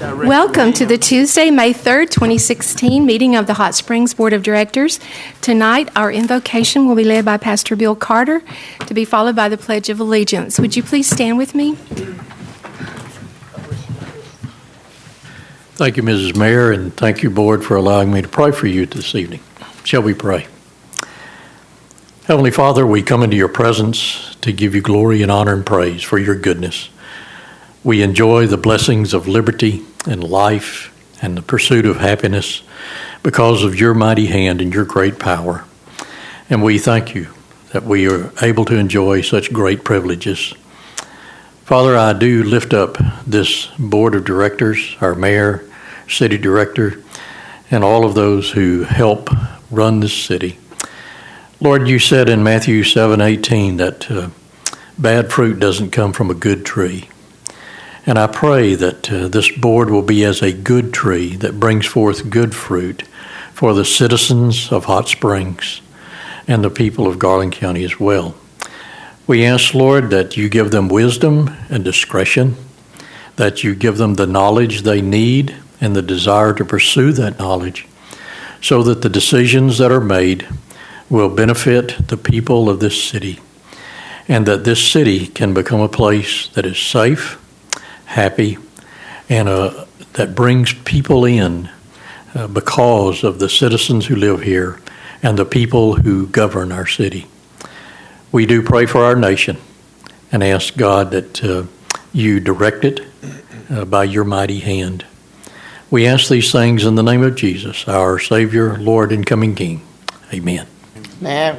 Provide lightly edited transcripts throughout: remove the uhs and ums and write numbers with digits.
Welcome to the Tuesday, May 3rd, 2016 meeting of the Hot Springs Board of Directors. Tonight, our invocation will be led by Pastor Bill Carter, to be followed by the Pledge of Allegiance. Would you please stand with me? Thank you, Mrs. Mayor, and thank you, Board, for allowing me to pray for you this evening. Shall we pray? Heavenly Father, we come into your presence to give you glory and honor and praise for your goodness. We enjoy the blessings of liberty and life and the pursuit of happiness because of your mighty hand and your great power. And we thank you that we are able to enjoy such great privileges. Father, I do lift up this board of directors, our mayor, city director, and all of those who help run this city. Lord, you said in Matthew 7:18 that bad fruit doesn't come from a good tree. And I pray that this board will be as a good tree that brings forth good fruit for the citizens of Hot Springs and the people of Garland County as well. We ask, Lord, that you give them wisdom and discretion, that you give them the knowledge they need and the desire to pursue that knowledge, so that the decisions that are made will benefit the people of this city, and that this city can become a place that is safe, happy, and that brings people in because of the citizens who live here and the people who govern our city. We do pray for our nation and ask God that you direct it by your mighty hand. We ask these things in the name of Jesus, our Savior, Lord, and coming King. Amen. Ma'am.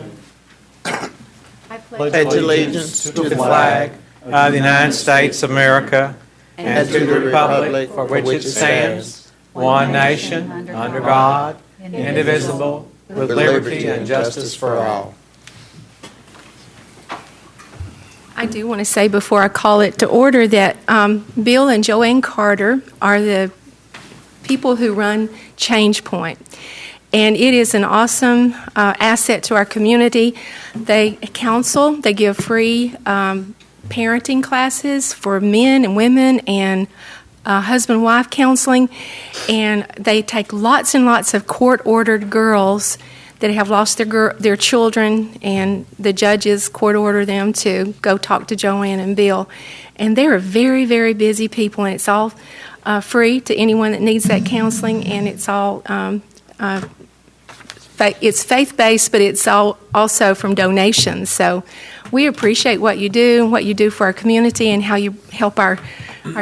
I pledge allegiance to the flag of the United States of America and to the republic for which it stands, one nation, under God, indivisible, with liberty and justice for all. I do want to say before I call it to order that Bill and Joanne Carter are the people who run Change Point. And it is an awesome asset to our community. They counsel, they give free parenting classes for men and women and husband-wife counseling. And they take lots and lots of court-ordered girls that have lost their children, and the judges court-order them to go talk to Joanne and Bill. And they're very, very busy people, and it's all free to anyone that needs that counseling, and it's all it's faith-based, but it's all also from donations. So we appreciate what you do for our community, and how you help our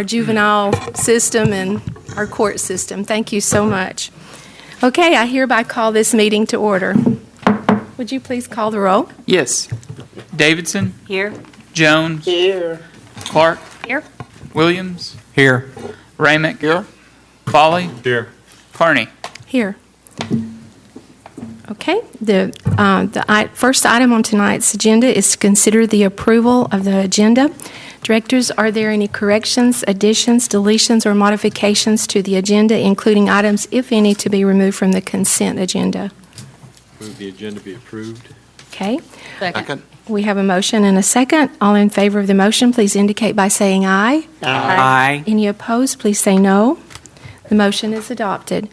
juvenile system and our court system. Thank you so much. Okay, I hereby call this meeting to order. Would you please call the roll? Yes. Davidson? Here. Jones? Here. Clark? Here. Williams? Here. Ramick? Here. Foley? Here. Carney? Here. Okay, the first item on tonight's agenda is to consider the approval of the agenda. Directors, are there any corrections, additions, deletions, or modifications to the agenda, including items, if any, to be removed from the consent agenda? Move the agenda be approved. Okay. Second. We have a motion and a second. All in favor of the motion, please indicate by saying aye. Aye. Any opposed, please say no. The motion is adopted.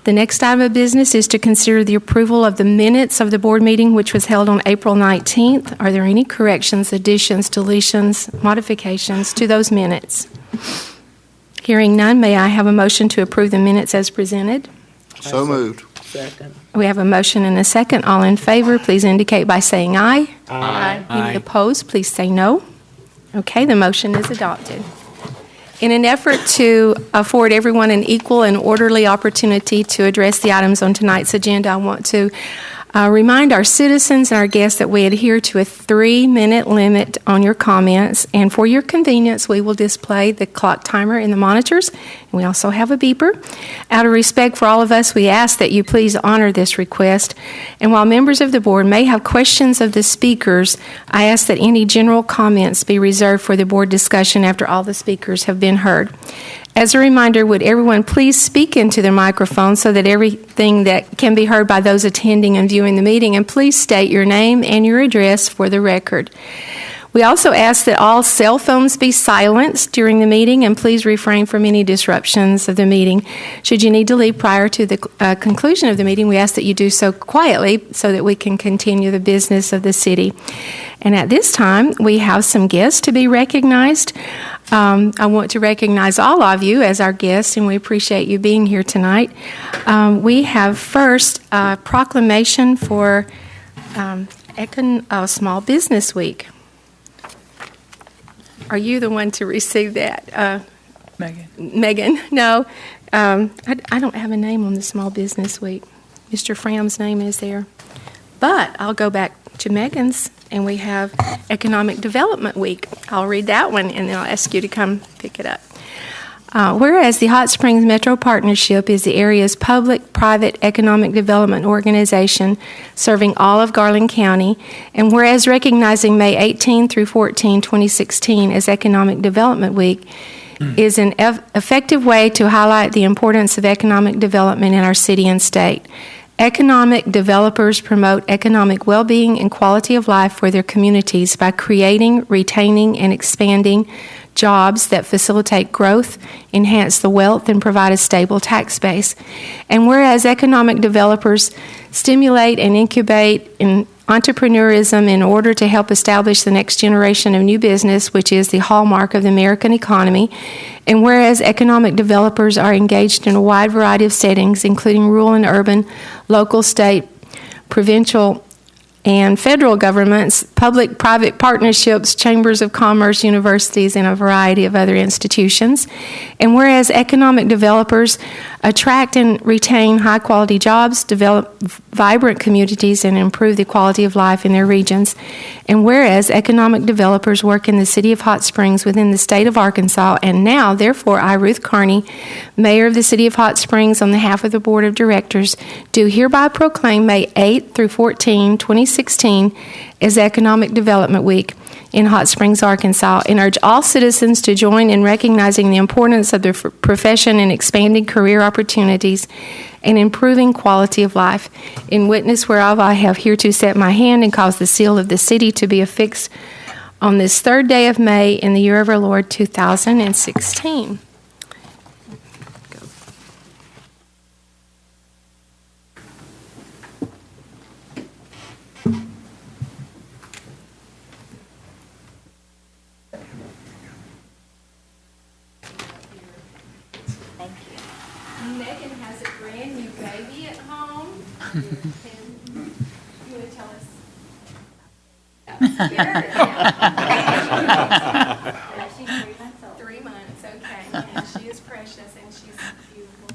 The next item of business is to consider the approval of the minutes of the board meeting, which was held on April 19th. Are there any corrections, additions, deletions, modifications to those minutes? Hearing none, may I have a motion to approve the minutes as presented? So moved. Second. We have a motion and a second. All in favor, please indicate by saying aye. Aye. Any opposed, please say no. Okay, the motion is adopted. In an effort to afford everyone an equal and orderly opportunity to address the items on tonight's agenda, I want to remind our citizens and our guests that we adhere to a 3-minute limit on your comments, and for your convenience, we will display the clock timer in the monitors, and we also have a beeper. Out of respect for all of us, we ask that you please honor this request, and while members of the board may have questions of the speakers, I ask that any general comments be reserved for the board discussion after all the speakers have been heard. As a reminder, would everyone please speak into their microphone so that everything that can be heard by those attending and viewing the meeting, and please state your name and your address for the record. We also ask that all cell phones be silenced during the meeting, and please refrain from any disruptions of the meeting. Should you need to leave prior to the conclusion of the meeting, we ask that you do so quietly so that we can continue the business of the city. And at this time, we have some guests to be recognized. I want to recognize all of you as our guests, and we appreciate you being here tonight. We have first a proclamation for Small Business Week. Are you the one to receive that? Megan. Megan? No. I don't have a name on the Small Business Week. Mr. Fram's name is there. But I'll go back to Megan's, and we have Economic Development Week. I'll read that one, and then I'll ask you to come pick it up. Whereas the Hot Springs Metro Partnership is the area's public-private economic development organization serving all of Garland County, and whereas recognizing May 18 through 14, 2016 as Economic Development Week is an effective way to highlight the importance of economic development in our city and state. Economic developers promote economic well-being and quality of life for their communities by creating, retaining, and expanding jobs that facilitate growth, enhance the wealth, and provide a stable tax base. And whereas economic developers stimulate and incubate entrepreneurism in order to help establish the next generation of new business, which is the hallmark of the American economy, and whereas economic developers are engaged in a wide variety of settings, including rural and urban, local, state, provincial, and federal governments, public-private partnerships, chambers of commerce, universities, and a variety of other institutions. And whereas economic developers attract and retain high-quality jobs, develop vibrant communities, and improve the quality of life in their regions. And whereas economic developers work in the city of Hot Springs within the state of Arkansas, and now, therefore, I, Ruth Carney, Mayor of the City of Hot Springs, on behalf of the Board of Directors, do hereby proclaim May 8 through 14, 2016 as Economic Development Week in Hot Springs, Arkansas, and urge all citizens to join in recognizing the importance of the profession in expanding career opportunities and improving quality of life. In witness whereof I have hereto set my hand and caused the seal of the city to be affixed on this 3rd day of May in the year of our Lord 2016. Megan has a brand new baby at home. And you want to tell us? She's 3 months old. 3 months, okay. And she is precious and she's beautiful.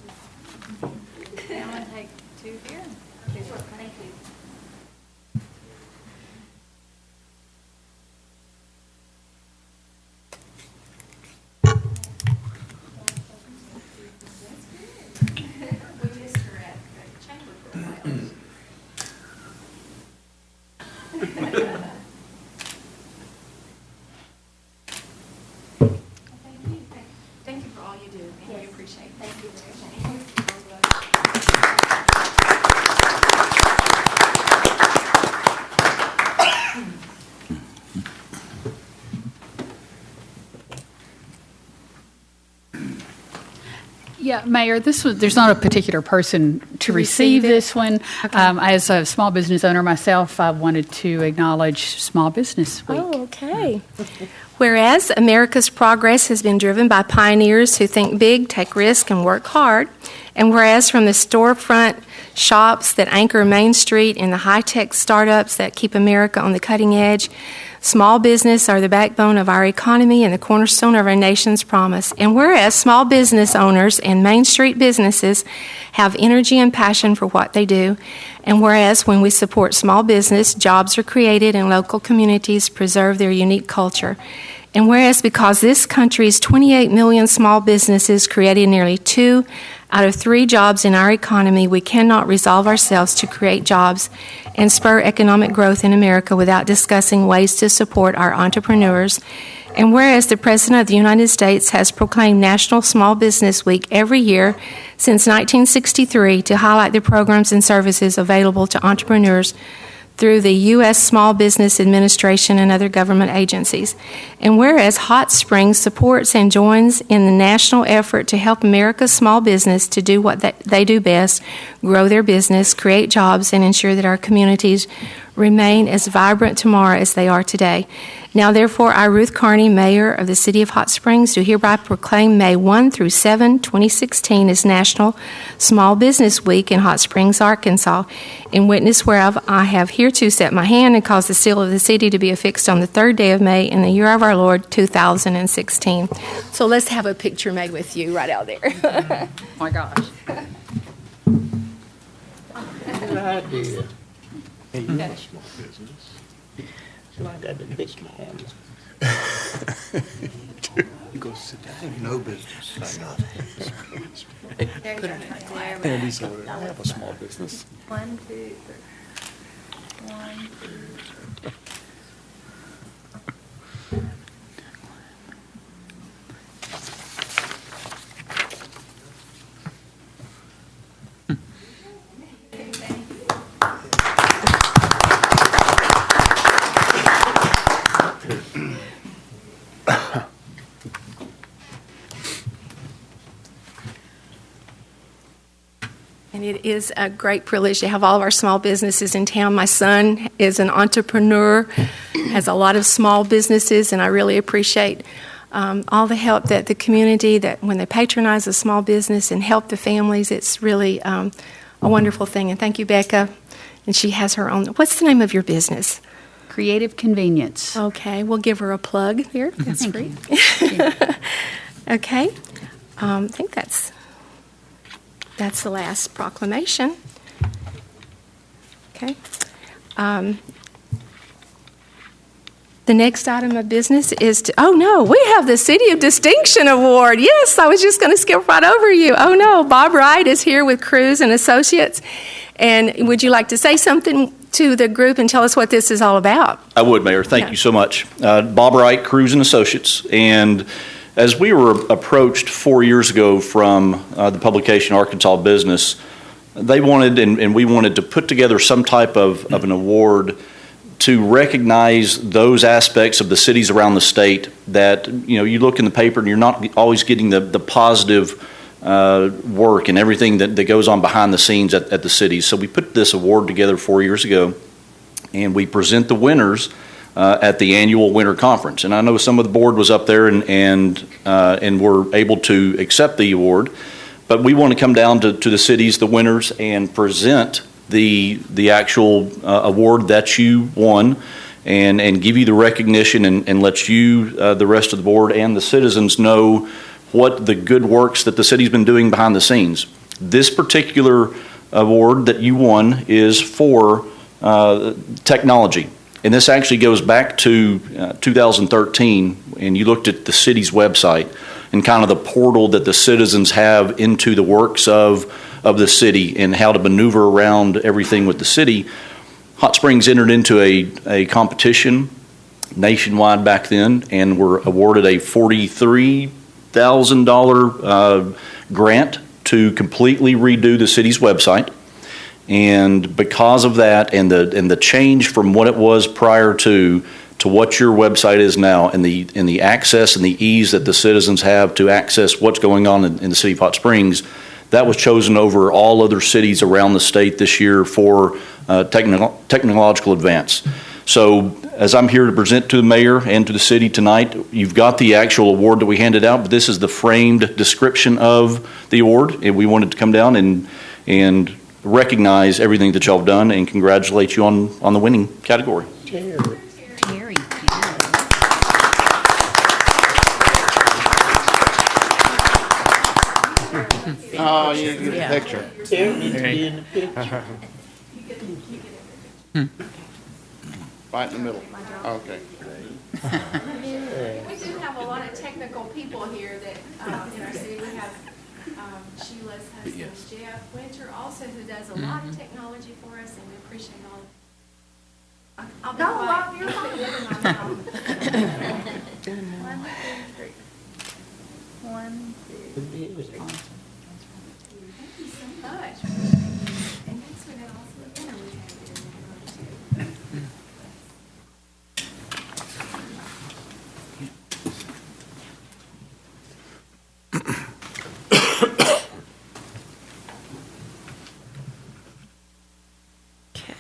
I'm going to take 2 here. Thank you. We missed her at the chamber for a while. Thank you for all you do, and we appreciate it. Thank you very much. Yeah, Mayor, there's not a particular person to receive receive it? this one. Okay. As a small business owner myself, I wanted to acknowledge Small Business Week. Oh, okay. Whereas America's progress has been driven by pioneers who think big, take risks, and work hard, and whereas from the storefront shops that anchor Main Street and the high-tech startups that keep America on the cutting edge, small business are the backbone of our economy and the cornerstone of our nation's promise. And whereas small business owners and Main Street businesses have energy and passion for what they do, and whereas when we support small business, jobs are created and local communities preserve their unique culture. And whereas because this country's 28 million small businesses created nearly 2 out of 3 jobs in our economy, we cannot resolve ourselves to create jobs and spur economic growth in America without discussing ways to support our entrepreneurs. And whereas the President of the United States has proclaimed National Small Business Week every year since 1963 to highlight the programs and services available to entrepreneurs through the U.S. Small Business Administration and other government agencies. And whereas Hot Springs supports and joins in the national effort to help America's small business to do what they do best, grow their business, create jobs, and ensure that our communities remain as vibrant tomorrow as they are today. Now, therefore, I, Ruth Carney, Mayor of the City of Hot Springs, do hereby proclaim May 1 through 7, 2016 as National Small Business Week in Hot Springs, Arkansas. In witness whereof, I have hereto set my hand and caused the seal of the city to be affixed on the 3rd day of May in the year of our Lord, 2016. So let's have a picture made with you right out there. Oh, my gosh. Good idea. Hey, you got a small business. So I got to fix my hands. Go sit down. No business. I got it. Andy's over there. I have a small business. 1, 2, 3. 1, 2. And it is a great privilege to have all of our small businesses in town. My son is an entrepreneur, has a lot of small businesses, and I really appreciate all the help that the community, that when they patronize a small business and help the families, it's really a wonderful thing. And thank you, Becca. And she has her own. What's the name of your business? Creative Convenience. Okay, we'll give her a plug here. That's Thank free. you. Okay, I think that's the last proclamation. Okay. The next item of business is we have the City of Distinction Award. Yes, I was just going to skip right over you. Oh no, Bob Wright is here with Cruz and Associates. And would you like to say something to the group and tell us what this is all about? I would, Mayor. Thank you so much. Bob Wright, Cruz and Associates. And as we were approached 4 years ago from the publication Arkansas Business, they wanted and we wanted to put together some type of an award to recognize those aspects of the cities around the state that, you look in the paper and you're not always getting the positive work and everything that goes on behind the scenes at the cities. So we put this award together 4 years ago, and we present the winners at the annual winter conference. And I know some of the board was up there and were able to accept the award, but we want to come down to the cities, the winners, and present the actual award that you won, and give you the recognition and let you, the rest of the board and the citizens, know what the good works that the city's been doing behind the scenes. This particular award that you won is for technology. And this actually goes back to 2013, and you looked at the city's website and kind of the portal that the citizens have into the works of the city and how to maneuver around everything with the city. Hot Springs entered into a competition nationwide back then and were awarded a $43,000 grant to completely redo the city's website. And because of that and the change from what it was prior to what your website is now, and the access and the ease that the citizens have to access what's going on in the city of Hot Springs, that was chosen over all other cities around the state this year for technological advance. So as I'm here to present to the mayor and to the city tonight, you've got the actual award that we handed out, but this is the framed description of the award, and we wanted to come down and recognize everything that y'all have done and congratulate you on the winning category. Terry. Oh, you get the picture. Terry needs to be in the picture. Right in the middle. Okay. We do have a lot of technical people here that in our city. We have Sheila's husband, Jeff Winter, also, who does a lot of technology for us, and we appreciate all. I'll be quiet. You're fine. 1, 2, 3. 1, 2. Thank you so much. And next we have also a winner we have here.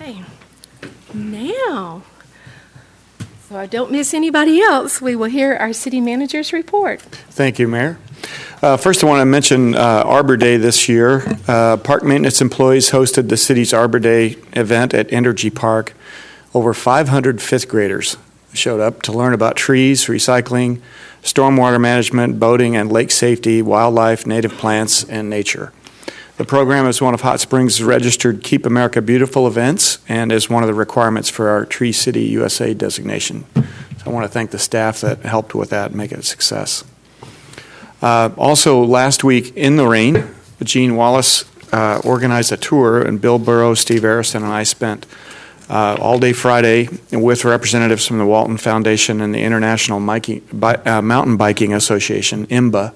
Okay. Now, so I don't miss anybody else, we will hear our city manager's report. Thank you, Mayor. First, I want to mention Arbor Day this year. Park maintenance employees hosted the city's Arbor Day event at Energy Park. Over 500 fifth graders showed up to learn about trees, recycling, stormwater management, boating, and lake safety, wildlife, native plants, and nature. The program is one of Hot Springs' registered Keep America Beautiful events and is one of the requirements for our Tree City USA designation. So I want to thank the staff that helped with that and make it a success. Also, last week in the rain, Gene Wallace organized a tour, and Bill Burrow, Steve Arison, and I spent all day Friday with representatives from the Walton Foundation and the International Mountain Biking Association, IMBA,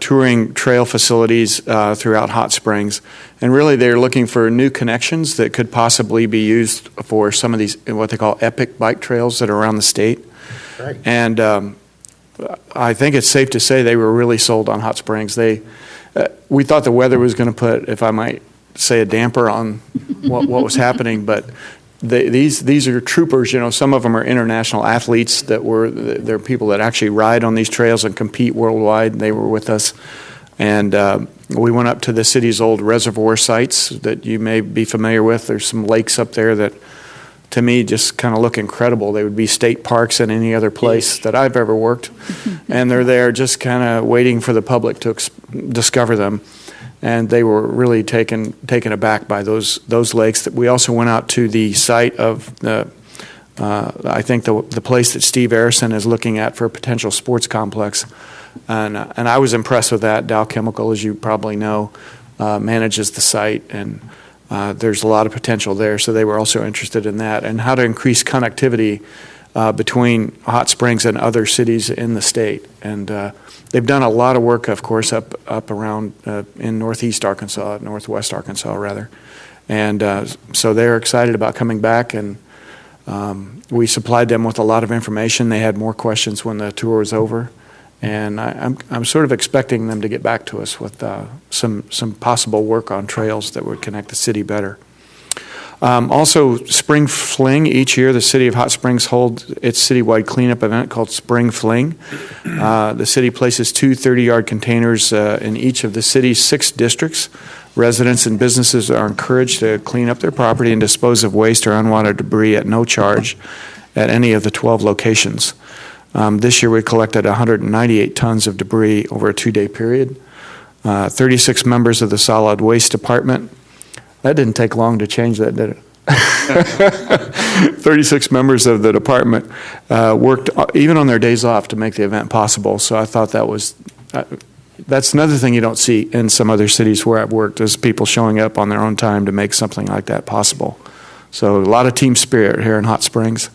touring trail facilities throughout Hot Springs. And really, they're looking for new connections that could possibly be used for some of these, what they call epic bike trails that are around the state. Right. And I think it's safe to say they were really sold on Hot Springs. We thought the weather was going to put, if I might say, a damper on what was happening, but these are troopers. You know, some of them are international athletes they're people that actually ride on these trails and compete worldwide. They were with us, and we went up to the city's old reservoir sites that you may be familiar with. There's some lakes up there that, to me, just kind of look incredible. They would be state parks in any other place that I've ever worked, and they're there just kind of waiting for the public to discover them. And they were really taken aback by those lakes. We also went out to the site of I think the place that Steve Arison is looking at for a potential sports complex, and I was impressed with that. Dow Chemical, as you probably know, manages the site, and there's a lot of potential there. So they were also interested in that and how to increase connectivity between Hot Springs and other cities in the state. And they've done a lot of work, of course, up around in northwest Arkansas, rather. And so they're excited about coming back, and we supplied them with a lot of information. They had more questions when the tour was over, and I'm sort of expecting them to get back to us with some possible work on trails that would connect the city better. Also, Spring Fling. Each year, the city of Hot Springs holds its citywide cleanup event called Spring Fling. The city places 2 30-yard containers in each of the city's 6 districts. Residents and businesses are encouraged to clean up their property and dispose of waste or unwanted debris at no charge at any of the 12 locations. This year, we collected 198 tons of debris over a 2-day period. 36 members of the Solid Waste Department. That didn't take long to change that, did it? 36 members of the department worked even on their days off to make the event possible. So I thought that's another thing you don't see in some other cities where I've worked, is people showing up on their own time to make something like that possible. So a lot of team spirit here in Hot Springs.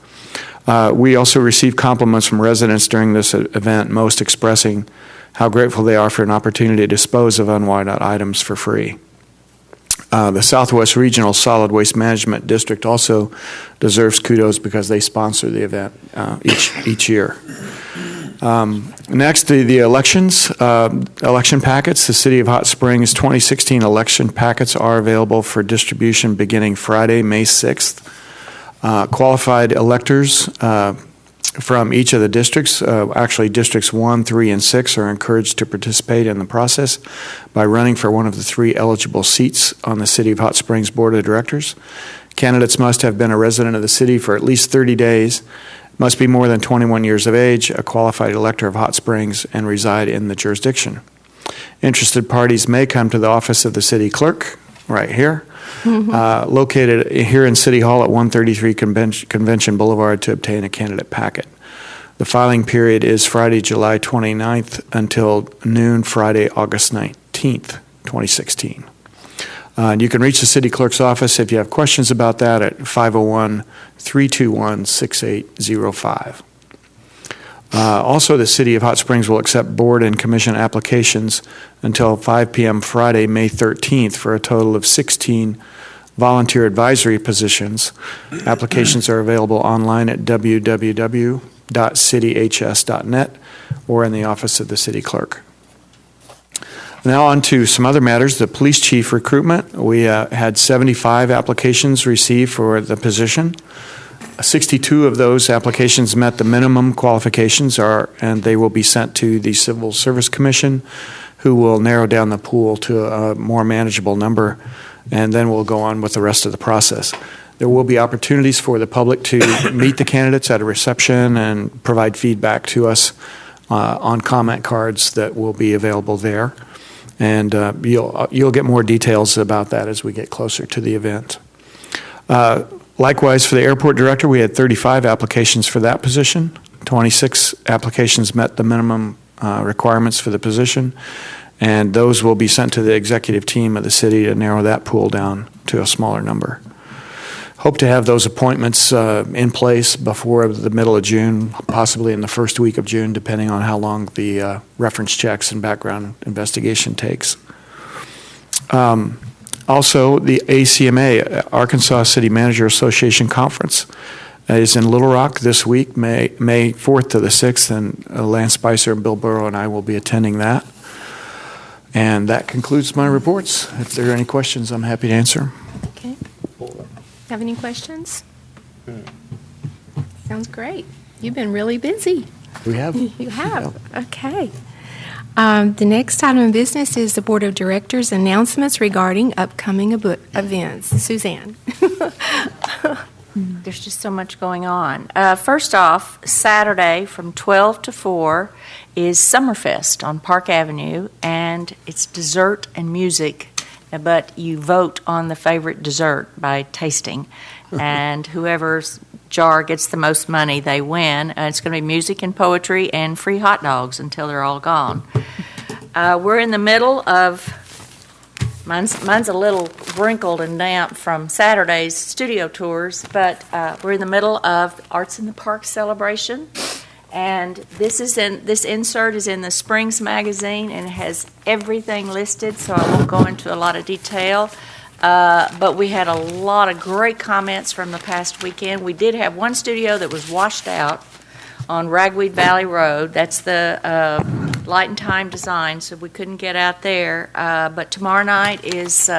We also received compliments from residents during this event, most expressing how grateful they are for an opportunity to dispose of unwanted items for free. The Southwest Regional Solid Waste Management District also deserves kudos because they sponsor the event each year. Next, the elections, election packets. The City of Hot Springs 2016 election packets are available for distribution beginning Friday, May 6th. Qualified electors from each of the districts, actually districts 1, 3, and 6, are encouraged to participate in the process by running for one of the 3 eligible seats on the City of Hot Springs Board of Directors. Candidates must have been a resident of the city for at least 30 days, must be more than 21 years of age, a qualified elector of Hot Springs, and reside in the jurisdiction. Interested parties may come to the office of the city clerk, right here, located here in City Hall at 133 Convention Boulevard, to obtain a candidate packet. The filing period is Friday, July 29th until noon Friday, August 19th, 2016. And you can reach the city clerk's office if you have questions about that at 501-321-6805. Also, the City of Hot Springs will accept board and commission applications until 5 p.m. Friday, May 13th, for a total of 16 volunteer advisory positions. Applications are available online at www.cityhs.net or in the office of the city clerk. Now on to some other matters. The police chief recruitment. We had 75 applications received for the position. 62 of those applications met the minimum qualifications, and they will be sent to the Civil Service Commission, who will narrow down the pool to a more manageable number, and then we'll go on with the rest of the process. There will be opportunities for the public to meet the candidates at a reception and provide feedback to us on comment cards that will be available there. And you'll get more details about that as we get closer to the event. Likewise, for the airport director, we had 35 applications for that position. 26 applications met the minimum requirements for the position, and those will be sent to the executive team of the city to narrow that pool down to a smaller number. Hope to have those appointments in place before the middle of June, possibly in the first week of June, depending on how long the reference checks and background investigation takes. Also, the ACMA, Arkansas City Manager Association Conference, is in Little Rock this week, May 4th to the 6th, and Lance Spicer and Bill Burrow and I will be attending that. And that concludes my reports. If there are any questions, I'm happy to answer. Okay. Have any questions? Sounds great. You've been really busy. We have. You have. Okay. The next item of business is the Board of Directors announcements regarding upcoming events. Suzanne. There's just so much going on. First off, Saturday from 12 to 4 is Summerfest on Park Avenue, and it's dessert and music, but you vote on the favorite dessert by tasting, and whoever's jar gets the most money, they win. It's going to be music and poetry and free hot dogs until they're all gone. We're in the middle of, mine's a little wrinkled and damp from Saturday's studio tours, but we're in the middle of Arts in the Park celebration. And this insert is in the Springs magazine, and it has everything listed, so I won't go into a lot of detail. But we had a lot of great comments from the past weekend. We did have one studio that was washed out on Ragweed Valley Road. That's the Light and Time Design, so we couldn't get out there. But tomorrow night is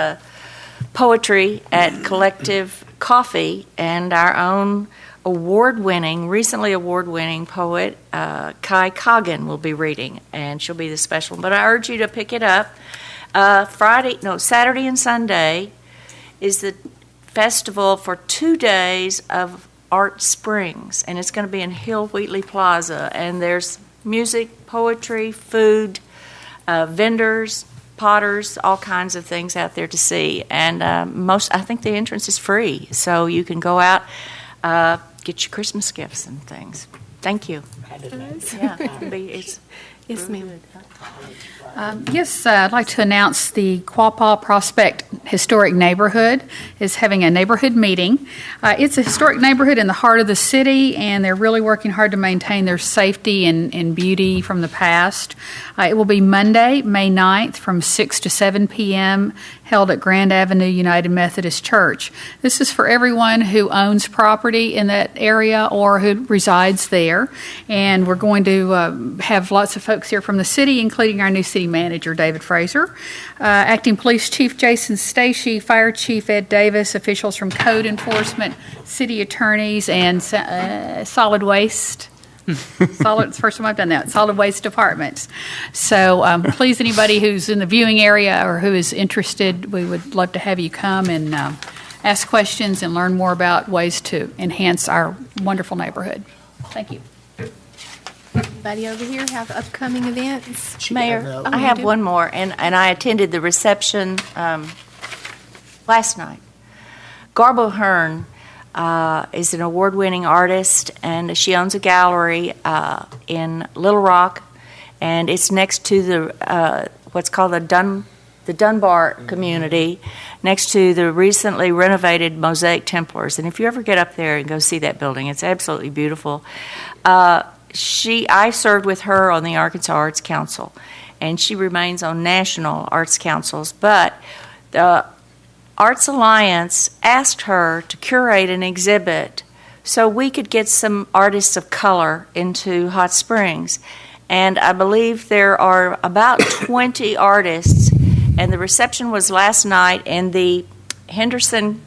poetry at Collective Coffee, and our own recently award-winning poet, Kai Coggin, will be reading, and she'll be the special. But I urge you to pick it up. Saturday and Sunday is the festival for 2 days of Art Springs, and it's going to be in Hill Wheatley Plaza, and there's music, poetry, food, vendors, potters, all kinds of things out there to see. And I think the entrance is free, so you can go out, get your Christmas gifts and things. Thank you. Yeah, yes, ma'am. Yes, I'd like to announce the Quapaw Prospect Historic Neighborhood is having a neighborhood meeting. It's a historic neighborhood in the heart of the city, and they're really working hard to maintain their safety and beauty from the past. It will be Monday, May 9th from 6 to 7 p.m., held at Grand Avenue United Methodist Church. This is for everyone who owns property in that area or who resides there, and we're going to have lots of folks here from the city, including our new city manager, David Fraser, Acting Police Chief Jason Stacey, Fire Chief Ed Davis, officials from Code Enforcement, city attorneys, and Solid Waste. It's the first time I've done that. Solid Waste Departments. So please, anybody who's in the viewing area or who is interested, we would love to have you come and ask questions and learn more about ways to enhance our wonderful neighborhood. Thank you. Anybody over here have upcoming events? Mayor, I have one more, and I attended the reception last night. Garbo Hearn is an award-winning artist, and she owns a gallery in Little Rock, and it's next to the what's called the Dunbar community, next to the recently renovated Mosaic Templars. And if you ever get up there and go see that building, it's absolutely beautiful. I served with her on the Arkansas Arts Council, and she remains on national arts councils, but the Arts Alliance asked her to curate an exhibit so we could get some artists of color into Hot Springs. And I believe there are about 20 artists, and the reception was last night in the Henderson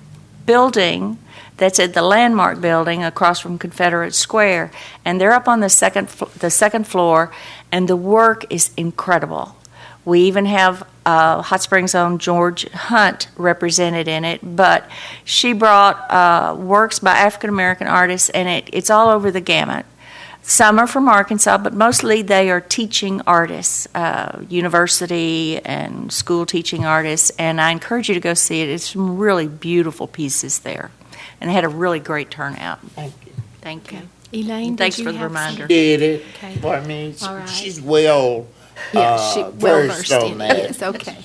building that's at the Landmark building across from Confederate Square. And they're up on the second floor, and the work is incredible. We even have Hot Springs' own George Hunt represented in it, but she brought works by African American artists, and it's all over the gamut. Some are from Arkansas, but mostly they are teaching artists, university and school teaching artists, and I encourage you to go see it. It's some really beautiful pieces there, and they had a really great turnout. Thank you. Thank you. Elaine, Thanks did for you the have reminder. Did it. Okay. Well, I mean, All right. she's well, Yeah, well versed on in that. it. Yes, okay.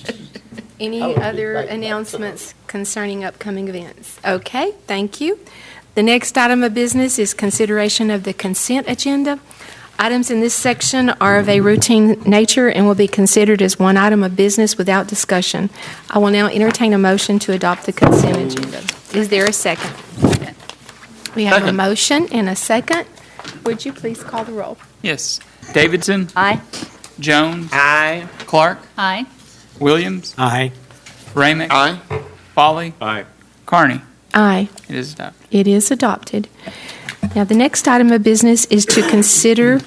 Any I would be other right back. announcements concerning upcoming events? Okay, thank you. The next item of business is consideration of the consent agenda. Items in this section are of a routine nature and will be considered as one item of business without discussion. I will now entertain a motion to adopt the consent agenda. Is there a second? We have a motion and a second. Would you please call the roll? Yes. Davidson, Aye. Jones, Aye. Clark, Aye. Williams, Aye. Ramick, Aye. Foley, Aye. Carney. Aye. It is adopted. It is adopted. Now, the next item of business is to consider,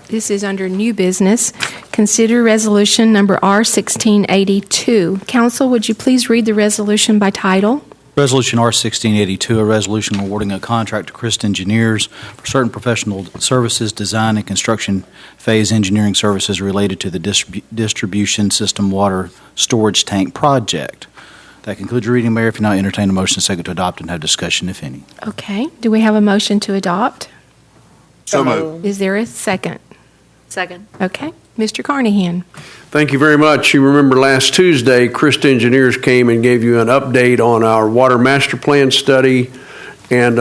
this is under new business, consider resolution number R1682. Council, would you please read the resolution by title? Resolution R1682, a resolution awarding a contract to Christ Engineers for certain professional services, design and construction phase engineering services related to the distribution system water storage tank project. That concludes your reading, Mayor. If you now entertain a motion second to adopt and have discussion, if any. Okay. Do we have a motion to adopt? So moved. Is there a second? Second. Okay. Mr. Carnahan. Thank you very much. You remember last Tuesday, Christ Engineers came and gave you an update on our water master plan study and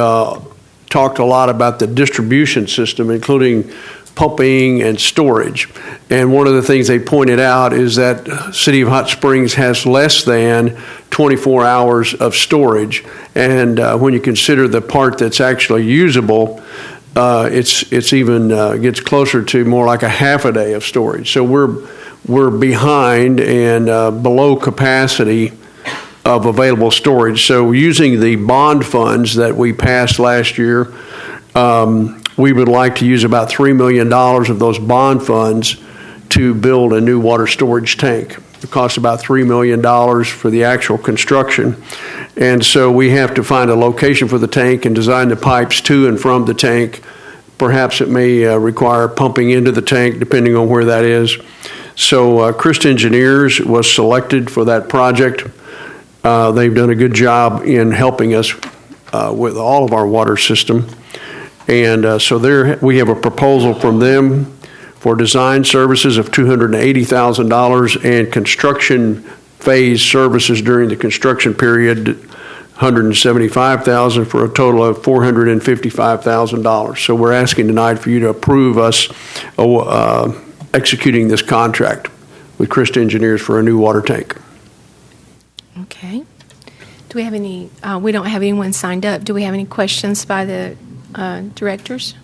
talked a lot about the distribution system, including pumping and storage. And one of the things they pointed out is that City of Hot Springs has less than 24 hours of storage. And when you consider the part that's actually usable, it's even gets closer to more like a half a day of storage. So we're behind and below capacity of available storage. So using the bond funds that we passed last year, we would like to use about $3 million of those bond funds to build a new water storage tank. It costs about $3 million for the actual construction. And so we have to find a location for the tank and design the pipes to and from the tank. Perhaps it may require pumping into the tank, depending on where that is. So Christ Engineers was selected for that project. They've done a good job in helping us with all of our water system. And so we have a proposal from them for design services of $280,000 and construction phase services during the construction period, $175,000 for a total of $455,000. So we're asking tonight for you to approve us executing this contract with Christ Engineers for a new water tank. Okay. Do we have any, we don't have anyone signed up. Do we have any questions by the directors?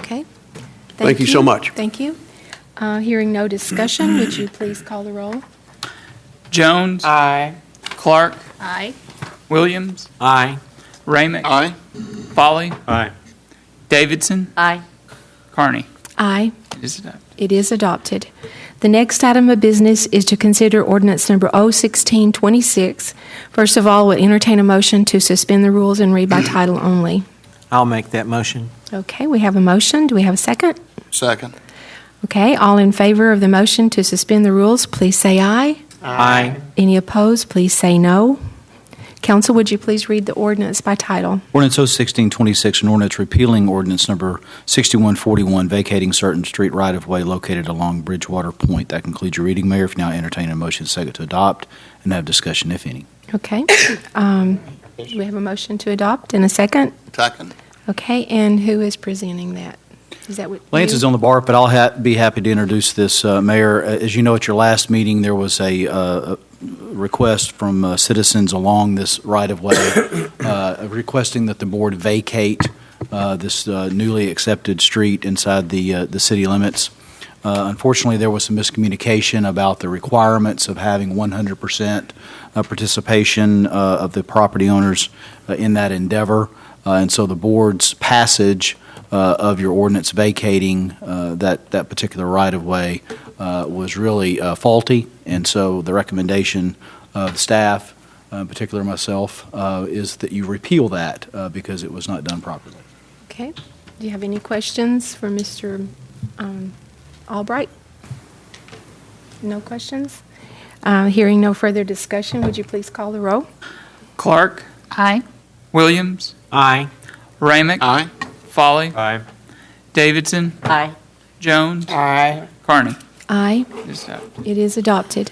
Okay. Thank you so much. Thank you. Hearing no discussion, would you please call the roll? Jones, Aye. Clark, Aye. Williams, Aye. Ramick, Aye. Foley, Aye. Davidson, Aye. Carney. Aye. It is adopted. It is adopted. The next item of business is to consider ordinance number 01626. First of all, we'll entertain a motion to suspend the rules and read by title only. I'll make that motion. Okay, we have a motion. Do we have a second? Second. Okay, all in favor of the motion to suspend the rules, please say aye. Aye. Any opposed, please say no. Council, would you please read the ordinance by title? Ordinance 01626, an ordinance repealing ordinance number 6141, vacating certain street right-of-way located along Bridgewater Point. That concludes your reading, Mayor. If you now entertain a motion second to adopt and have discussion, if any. Okay. Do we have a motion to adopt and a second? Second. Okay, and who is presenting that? Is that what Lance you? is on the bar, but I'll be happy to introduce this, Mayor. As you know, at your last meeting, there was a request from citizens along this right-of-way requesting that the board vacate this newly accepted street inside the city limits. Unfortunately, there was some miscommunication about the requirements of having 100% participation of the property owners in that endeavor. And so the board's passage of your ordinance vacating that particular right-of-way was really faulty. And so the recommendation of the staff, in particular myself, is that you repeal that because it was not done properly. Okay. Do you have any questions for Mr. Albright? No questions? Hearing no further discussion, would you please call the roll? Clark, Aye. Williams, Aye. Ramick, Aye. Folly, Aye. Davidson, Aye. Jones, Aye. Carney. Aye. It is adopted. It is adopted.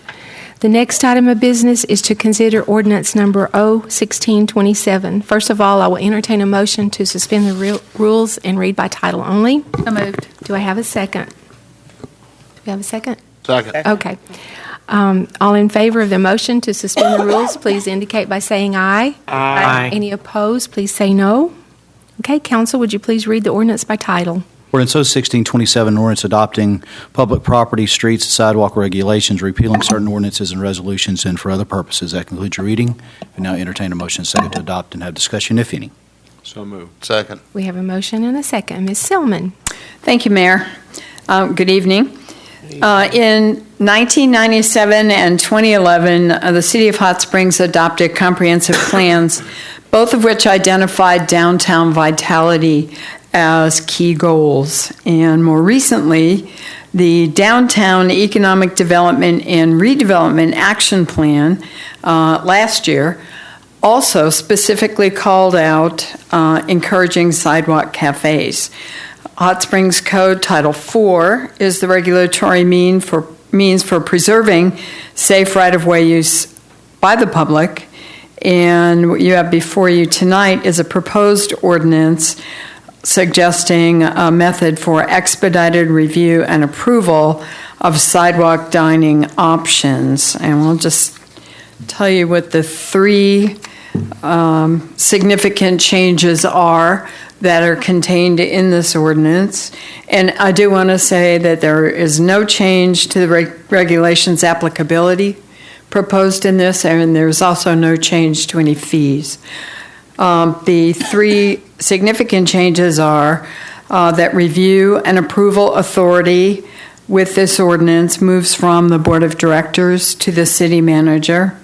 The next item of business is to consider ordinance number O-1627. First of all, I will entertain a motion to suspend the rules and read by title only. So moved. Do I have a second? Do we have a second? Second. Okay. All in favor of the motion to suspend the rules, please indicate by saying aye. Aye. Any opposed, please say no. Okay, council, would you please read the ordinance by title? Ordinance 1627, ordinance adopting public property, streets, and sidewalk regulations, repealing certain ordinances and resolutions, and for other purposes. That concludes your reading. We now entertain a motion second to adopt and have discussion, if any. So moved. Second. We have a motion and a second. Ms. Silman. Thank you, Mayor. Good evening. In 1997 and 2011, the City of Hot Springs adopted comprehensive plans, both of which identified downtown vitality as key goals. And more recently, the Downtown Economic Development and Redevelopment Action Plan last year also specifically called out encouraging sidewalk cafes. Hot Springs Code Title IV is the regulatory means for preserving safe right-of-way use by the public. And what you have before you tonight is a proposed ordinance suggesting a method for expedited review and approval of sidewalk dining options. And we'll just tell you what the three significant changes are that are contained in this ordinance. And I do want to say that there is no change to the regulations applicability proposed in this, and there's also no change to any fees. The three significant changes are that review and approval authority with this ordinance moves from the Board of Directors to the City Manager.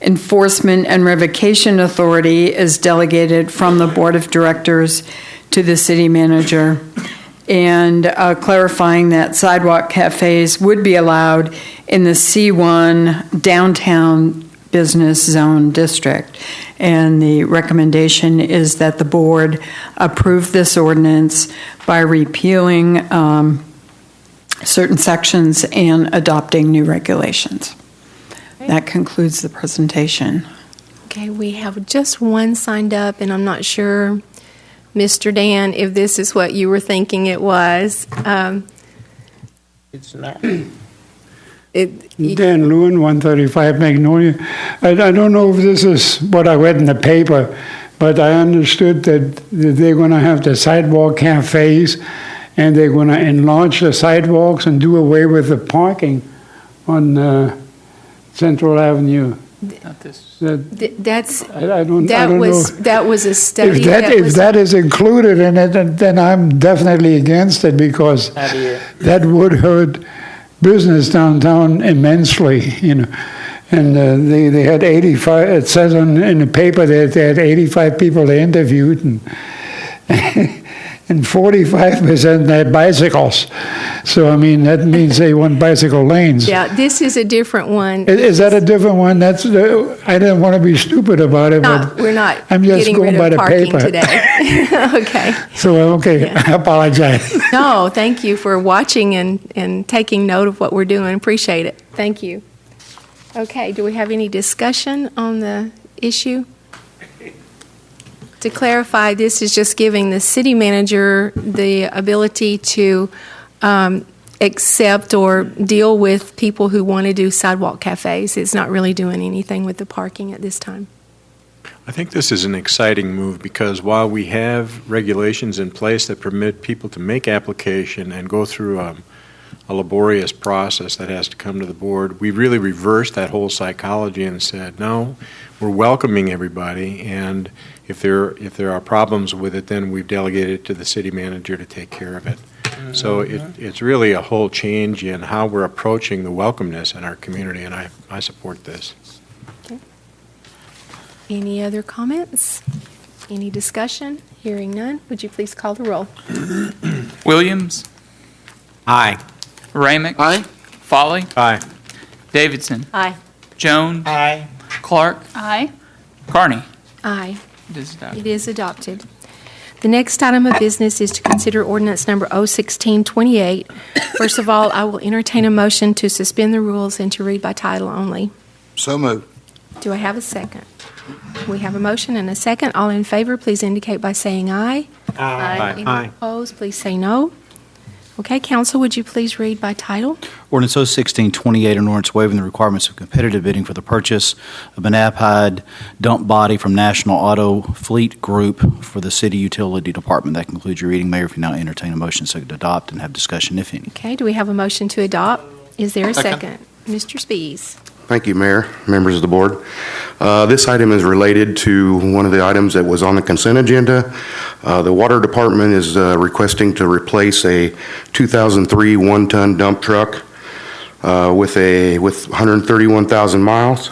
Enforcement and revocation authority is delegated from the Board of Directors to the City Manager. And clarifying that sidewalk cafes would be allowed in the C1 downtown business zone district. And the recommendation is that the board approve this ordinance by repealing certain sections and adopting new regulations. That concludes the presentation. Okay, we have just one signed up, and I'm not sure, Mr. Dan, if this is what you were thinking it was. It's not. Dan Lewin, 135 Magnolia. I don't know if this is what I read in the paper, but I understood that they're going to have the sidewalk cafes, and they're going to enlarge the sidewalks and do away with the parking on Central Avenue. Not this. That's I don't that know. was a study. If that is included in it, then I'm definitely against it, because that would hurt business downtown immensely, you know. And they had 85. It says in the paper that they had 85 people they interviewed, and and 45% had bicycles. So I mean that means they want bicycle lanes. Yeah, this is a different one. Is that a different one? That's I didn't want to be stupid about it, but We're not I'm just getting going rid by of the parking paper. today. Okay. So okay, Yeah. I apologize. No, thank you for watching and taking note of what we're doing. Appreciate it. Thank you. Okay, do we have any discussion on the issue? To clarify, this is just giving the city manager the ability to accept or deal with people who want to do sidewalk cafes. It's not really doing anything with the parking at this time. I think this is an exciting move because while we have regulations in place that permit people to make application and go through a laborious process that has to come to the board, we really reversed that whole psychology and said, no, we're welcoming everybody, and if there are problems with it, then we've delegated it to the city manager to take care of it. So it's really a whole change in how we're approaching the welcomeness in our community, and I support this. Any other comments? Any discussion? Hearing none, would you please call the roll? Williams. Aye. Ramick. Aye. Folly. Aye. Davidson. Aye. Jones. Aye. Clark. Aye. Carney. Aye. It is adopted. It is adopted. The next item of business is to consider ordinance number 01628. First of all, I will entertain a motion to suspend the rules and to read by title only. So moved. Do I have a second? We have a motion and a second. All in favor, please indicate by saying aye. Aye. Any opposed, please say no. Okay, council, would you please read by title? Ordinance 01628, an ordinance waiving the requirements of competitive bidding for the purchase of an APHID dump body from National Auto Fleet Group for the City Utility Department. That concludes your reading, Mayor. If you now entertain a motion to adopt and have discussion, if any. Okay, do we have a motion to adopt? Is there a second? Mr. Spees. Thank you, Mayor, members of the board. This item is related to one of the items that was on the consent agenda. The Water Department is requesting to replace a 2003 one-ton dump truck with 131,000 miles.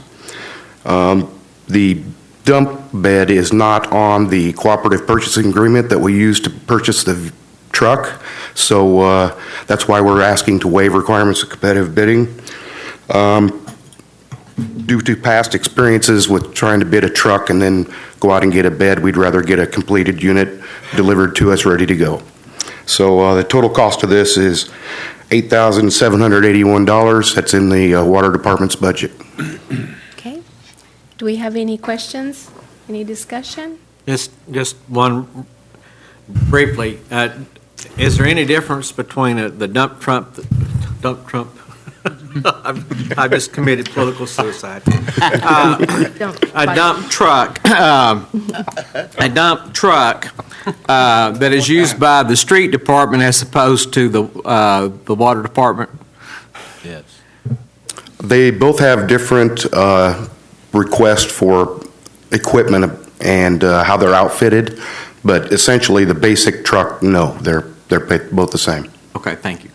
The dump bed is not on the cooperative purchasing agreement that we used to purchase the truck, so that's why we're asking to waive requirements of competitive bidding. Due to past experiences with trying to bid a truck and then go out and get a bed, we'd rather get a completed unit delivered to us ready to go. So the total cost of this is $8,781. That's in the Water Department's budget. Okay. Do we have any questions? Any discussion? Just one briefly. Is there any difference between the dump truck? I've just committed political suicide. A dump truck that is used by the street department as opposed to the water department? Yes. They both have different requests for equipment and how they're outfitted, but essentially the basic truck, no, they're both the same. Okay, thank you.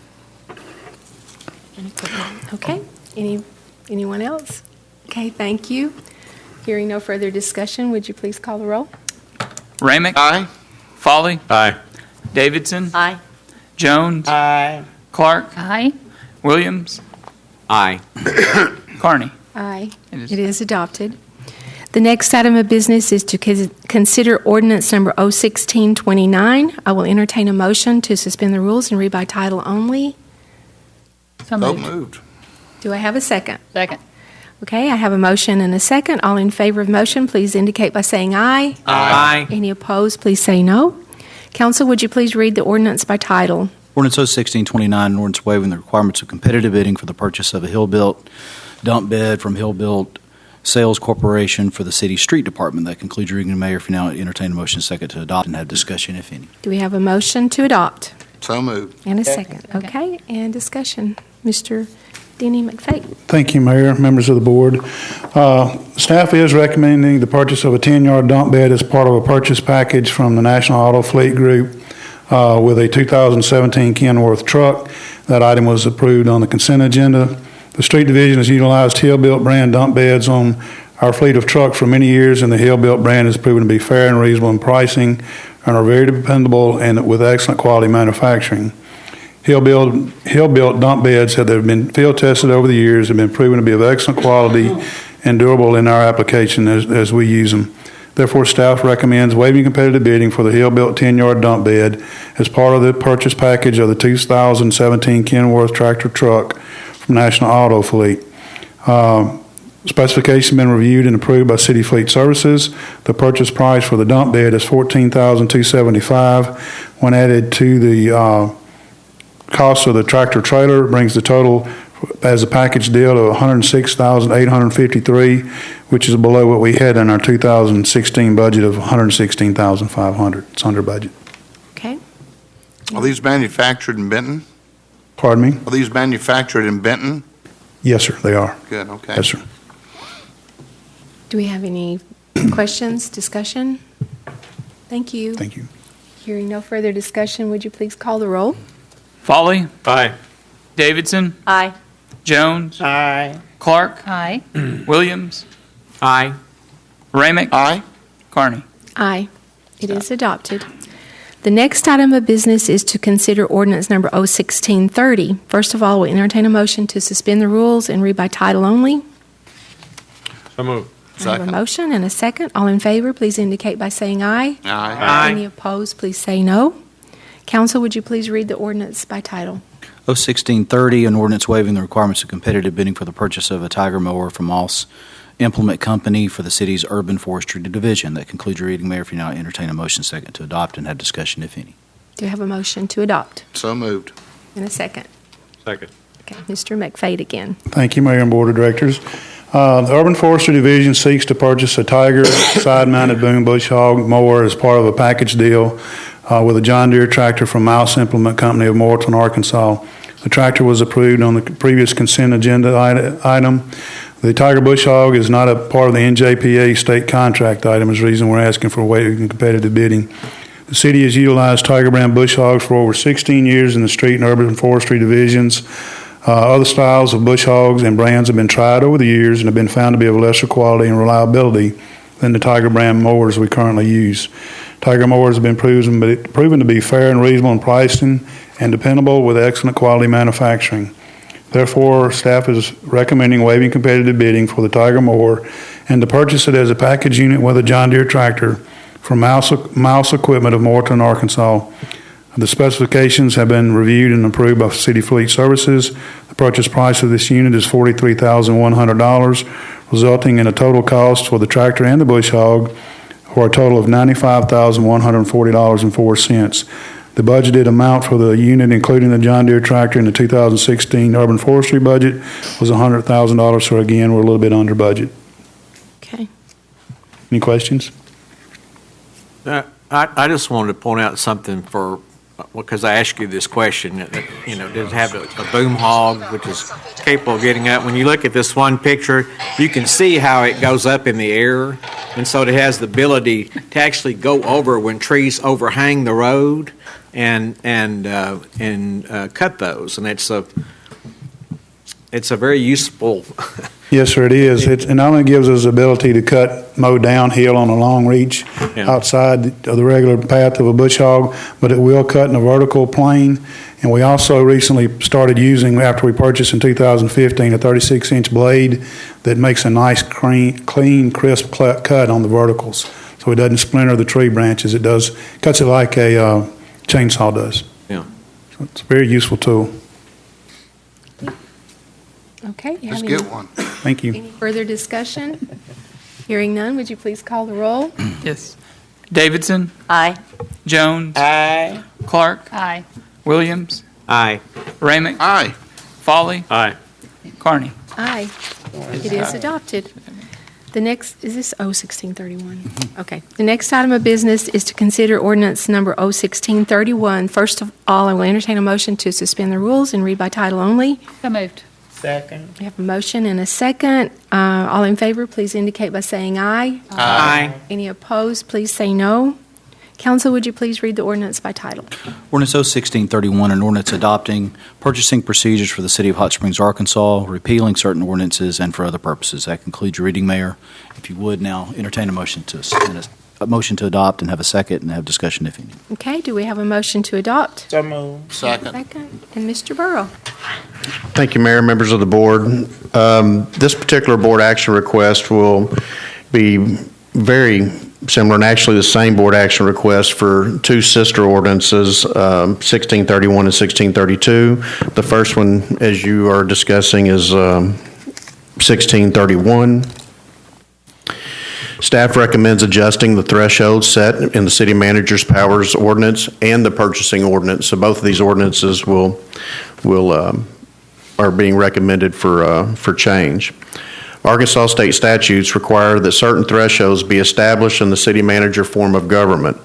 Okay. Anyone else? Okay, thank you. Hearing no further discussion, would you please call the roll? Ramick. Aye. Folly. Aye. Davidson. Aye. Jones. Aye. Clark. Aye. Williams. Aye. Carney. Aye. It It is adopted. The next item of business is to consider ordinance number 01629. I will entertain a motion to suspend the rules and read by title only. So So moved. moved. Do I have a second? Second. Okay, I have a motion and a second. All in favor of motion, please indicate by saying aye. Aye. Any opposed, please say no. Council, would you please read the ordinance by title? Ordinance 01629, an ordinance waiving the requirements of competitive bidding for the purchase of a Hill-Built dump bed from Hill-Built Sales Corporation for the City Street Department. That concludes your reading, Mayor. If you now entertain a motion second to adopt and have discussion, if any. Do we have a motion to adopt? So moved. And a second. Okay, and discussion. Mr. Denny McFate. Thank you, Mayor, members of the board. Staff is recommending the purchase of a 10-yard dump bed as part of a purchase package from the National Auto Fleet Group with a 2017 Kenworth truck. That item was approved on the consent agenda. The street division has utilized Hill-Built brand dump beds on our fleet of trucks for many years, and the Hill-Built brand has proven to be fair and reasonable in pricing and are very dependable and with excellent quality manufacturing. Hill-Built dump beds have been field tested over the years and been proven to be of excellent quality and durable in our application as we use them. Therefore, staff recommends waiving competitive bidding for the Hill-Built 10-yard dump bed as part of the purchase package of the 2017 Kenworth tractor truck from National Auto Fleet. Specification been reviewed and approved by City Fleet Services. The purchase price for the dump bed is $14,275. When added to the cost of the tractor trailer, brings the total as a package deal of $106,853, which is below what we had in our 2016 budget of $116,500. It's under budget. Okay. Are these manufactured in Benton? Pardon me? Are these manufactured in Benton? Yes, sir, they are. Good, okay. Yes, sir. Do we have any questions, discussion? Thank you. Thank you. Hearing no further discussion, would you please call the roll? Folly, Aye. Davidson, Aye. Jones, Aye. Clark, Aye. Williams, Aye. Ramick, Aye. Carney. Aye. It is adopted. The next item of business is to consider ordinance number 01630. First of all, we'll entertain a motion to suspend the rules and read by title only. So moved. I have a motion and a second. All in favor, please indicate by saying aye. Aye. Any opposed, please say no. Council, would you please read the ordinance by title? 01630, an ordinance waiving the requirements of competitive bidding for the purchase of a Tiger mower from Moss Implement Company for the city's urban forestry division. That concludes your reading, Mayor. If you now entertain a motion second to adopt and have discussion, if any. Do you have a motion to adopt? So moved. And a second. Second. Okay, Mr. McFate again. Thank you, Mayor and Board of Directors. The Urban Forestry Division seeks to purchase a Tiger side-mounted boom bush hog mower as part of a package deal with a John Deere tractor from Mouse Implement Company of Morton, Arkansas. The tractor was approved on the previous consent agenda item. The Tiger bush hog is not a part of the NJPA state contract item, is the reason we're asking for waiving competitive bidding. The city has utilized Tiger brand bush hogs for over 16 years in the street and urban forestry divisions. Other styles of bush hogs and brands have been tried over the years and have been found to be of lesser quality and reliability than the Tiger brand mowers we currently use. Tiger mowers have been proven to be fair and reasonable in pricing and dependable with excellent quality manufacturing. Therefore, staff is recommending waiving competitive bidding for the Tiger mower and to purchase it as a package unit with a John Deere tractor from Mouse Equipment of Morton, Arkansas. The specifications have been reviewed and approved by City Fleet Services. The purchase price of this unit is $43,100, resulting in a total cost for the tractor and the bush hog for a total of $95,140.04. The budgeted amount for the unit, including the John Deere tractor in the 2016 urban forestry budget, was $100,000, so again, we're a little bit under budget. Okay. Any questions? I just wanted to point out something because I asked you this question, does it have a boom hog, which is capable of getting up? When you look at this one picture, you can see how it goes up in the air, and so it has the ability to actually go over when trees overhang the road and cut those, and it's a very useful. Yes, sir, it is. It not only gives us the ability to mow downhill on a long reach outside of the regular path of a bush hog, but it will cut in a vertical plane. And we also recently started using, after we purchased in 2015, a 36-inch blade that makes a nice, clean, crisp cut on the verticals. So it doesn't splinter the tree branches. It cuts it like a chainsaw does. Yeah. So it's a very useful tool. Okay. Let's get one. Thank you. Any further discussion? Hearing none, would you please call the roll? Yes. Davidson, Aye. Jones, Aye. Clark, Aye. Williams, Aye. Ramick, Aye. Folly, Aye. Carney. Aye. It is adopted. The next, is this 01631? Okay. The next item of business is to consider ordinance number 01631. First of all, I will entertain a motion to suspend the rules and read by title only. So moved. Second. We have a motion and a second. All in favor, please indicate by saying aye. Aye. Any opposed, please say no. Council, would you please read the ordinance by title? Ordinance 01631, an ordinance adopting purchasing procedures for the city of Hot Springs, Arkansas, repealing certain ordinances and for other purposes. That concludes your reading, Mayor. If you would now entertain a motion to adopt and have a second and have discussion if any. Okay, do we have a motion to adopt? So moved. Second. Second. And Mr. Burrow? Thank you, Mayor, members of the board. This particular board action request will be very similar, and actually the same board action request for two sister ordinances, 1631 and 1632. The first one, as you are discussing, is 1631. Staff recommends adjusting the threshold set in the city manager's powers ordinance and the purchasing ordinance. So both of these ordinances will are being recommended for change. Arkansas state statutes require that certain thresholds be established in the city manager form of government.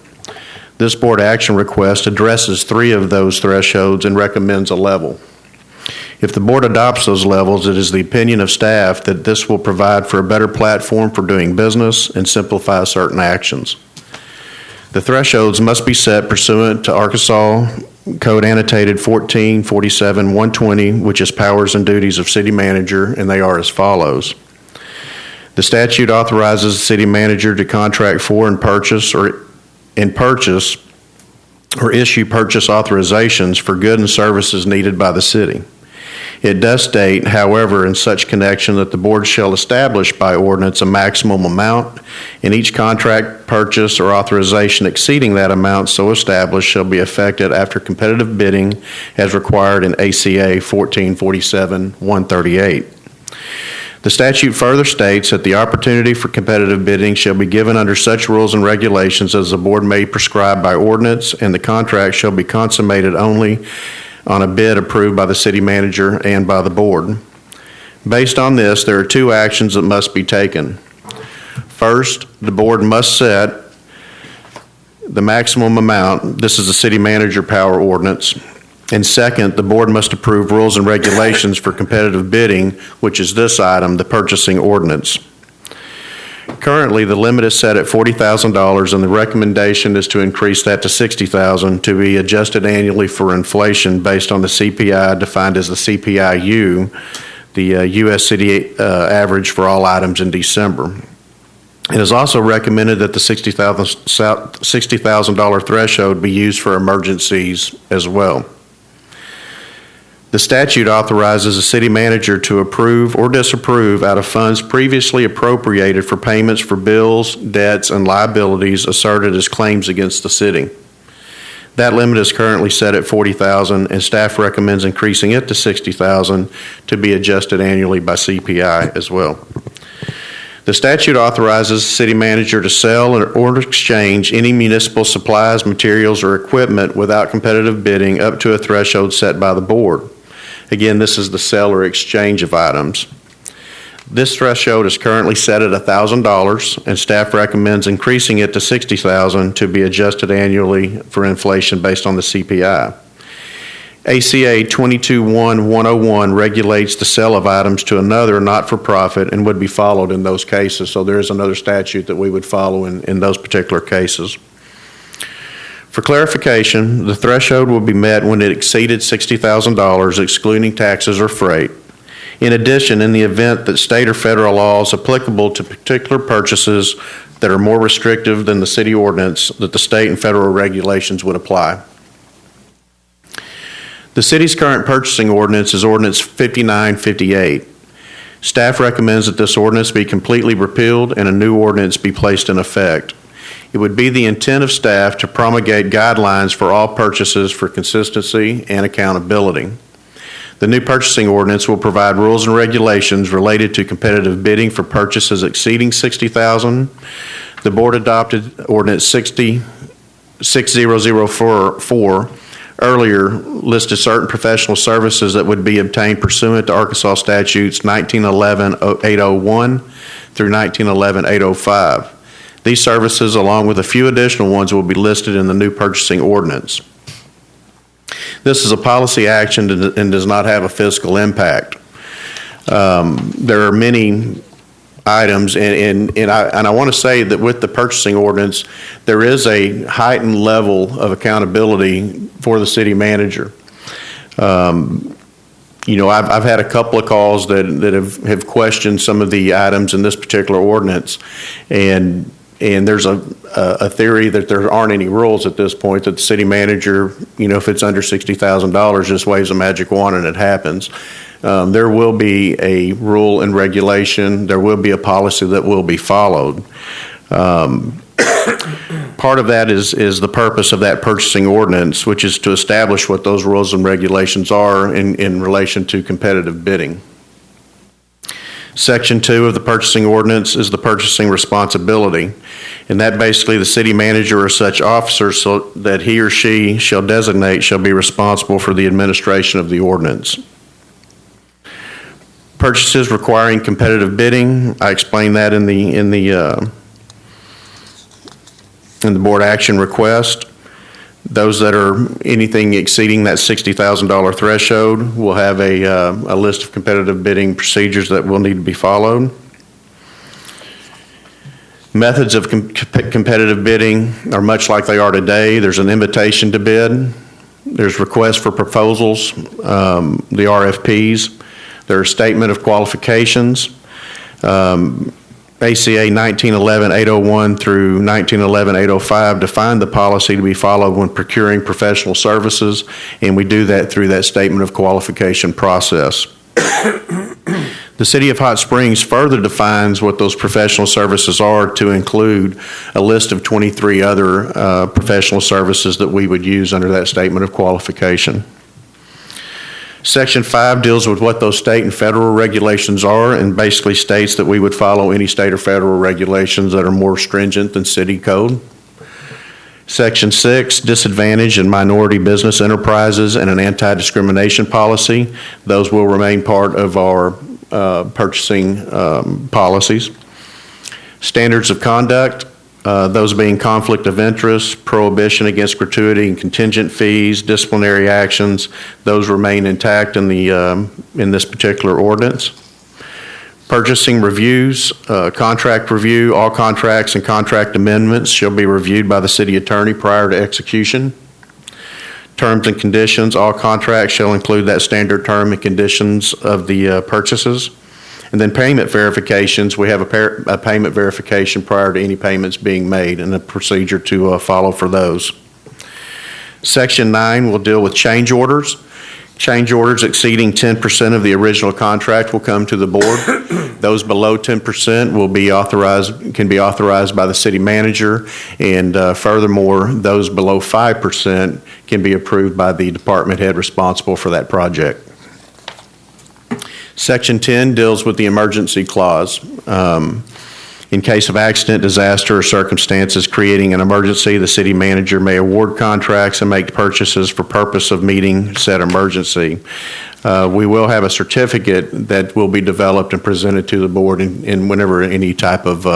This board action request addresses 3 of those thresholds and recommends a level. If the board adopts those levels, it is the opinion of staff that this will provide for a better platform for doing business and simplify certain actions. The thresholds must be set pursuant to Arkansas Code Annotated 1447-120, which is powers and duties of city manager, and they are as follows. The statute authorizes the city manager to contract for and purchase or issue purchase authorizations for goods and services needed by the city. It does state, however, in such connection that the board shall establish by ordinance a maximum amount, and each contract, purchase, or authorization exceeding that amount so established shall be effected after competitive bidding as required in ACA 1447-138. The statute further states that the opportunity for competitive bidding shall be given under such rules and regulations as the board may prescribe by ordinance, and the contract shall be consummated only on a bid approved by the city manager and by the board. Based on this, there are 2 actions that must be taken. First, the board must set the maximum amount. This is the city manager power ordinance. And second, the board must approve rules and regulations for competitive bidding, which is this item, the purchasing ordinance. Currently, the limit is set at $40,000, and the recommendation is to increase that to $60,000 to be adjusted annually for inflation based on the CPI, defined as the CPI-U, the U.S. city average for all items in December. It is also recommended that the $60,000 threshold be used for emergencies as well. The statute authorizes the city manager to approve or disapprove out of funds previously appropriated for payments for bills, debts, and liabilities asserted as claims against the city. That limit is currently set at $40,000, and staff recommends increasing it to $60,000 to be adjusted annually by CPI as well. The statute authorizes the city manager to sell or exchange any municipal supplies, materials, or equipment without competitive bidding up to a threshold set by the board. Again, this is the sale or exchange of items. This threshold is currently set at $1,000, and staff recommends increasing it to $60,000 to be adjusted annually for inflation based on the CPI. ACA 22-101 regulates the sale of items to another not-for-profit and would be followed in those cases. So there is another statute that we would follow in those particular cases. For clarification, the threshold will be met when it exceeded $60,000, excluding taxes or freight. In addition, in the event that state or federal laws applicable to particular purchases that are more restrictive than the city ordinance, that the state and federal regulations would apply. The city's current purchasing ordinance is Ordinance 5958. Staff recommends that this ordinance be completely repealed and a new ordinance be placed in effect. It would be the intent of staff to promulgate guidelines for all purchases for consistency and accountability. The new purchasing ordinance will provide rules and regulations related to competitive bidding for purchases exceeding $60,000. The board adopted Ordinance 6004 earlier listed certain professional services that would be obtained pursuant to Arkansas statutes 1911-801 through 1911-805. These services, along with a few additional ones, will be listed in the new purchasing ordinance. This is a policy action and does not have a fiscal impact. There are many items, and I want to say that with the purchasing ordinance, there is a heightened level of accountability for the city manager. I've had a couple of calls that have questioned some of the items in this particular ordinance, and there's a theory that there aren't any rules at this point, that the city manager, if it's under $60,000, just waves a magic wand and it happens. There will be a rule and regulation. There will be a policy that will be followed. Part of that is the purpose of that purchasing ordinance, which is to establish what those rules and regulations are in relation to competitive bidding. Section 2 of the purchasing ordinance is the purchasing responsibility, and that basically the city manager or such officer so that he or she shall designate shall be responsible for the administration of the ordinance. Purchases requiring competitive bidding, I explained that in the board action request. Those that are anything exceeding that $60,000 threshold will have a list of competitive bidding procedures that will need to be followed. Methods of competitive bidding are much like they are today. There's an invitation to bid. There's requests for proposals, the RFPs. There's a statement of qualifications. ACA 1911-801 through 1911-805 define the policy to be followed when procuring professional services, and we do that through that statement of qualification process. The City of Hot Springs further defines what those professional services are to include a list of 23 other professional services that we would use under that statement of qualification. Section 5 deals with what those state and federal regulations are and basically states that we would follow any state or federal regulations that are more stringent than city code. Section 6, disadvantaged and minority business enterprises and an anti-discrimination policy. Those will remain part of our purchasing policies. Standards of conduct, those being conflict of interest, prohibition against gratuity and contingent fees, disciplinary actions, those remain intact in this particular ordinance. Purchasing reviews, contract review, all contracts and contract amendments shall be reviewed by the city attorney prior to execution. Terms and conditions, all contracts shall include that standard term and conditions of the purchases. And then payment verifications, we have a payment verification prior to any payments being made and a procedure to follow for those. Section 9 will deal with change orders. Change orders exceeding 10% of the original contract will come to the board. Those below 10% can be authorized by the city manager, and furthermore, those below 5% can be approved by the department head responsible for that project. Section 10 deals with the emergency clause. In case of accident, disaster, or circumstances creating an emergency, the city manager may award contracts and make purchases for purpose of meeting said emergency. We will have a certificate that will be developed and presented to the board in whenever any type of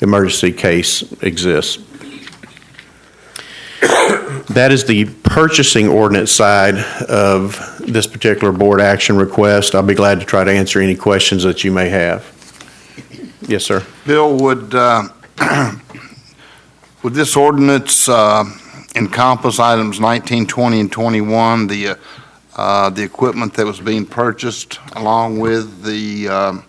emergency case exists. That is the purchasing ordinance side of this particular board action request. I'll be glad to try to answer any questions that you may have. Yes, sir. Bill, would this ordinance encompass items 19, 20, and 21, the equipment that was being purchased along with the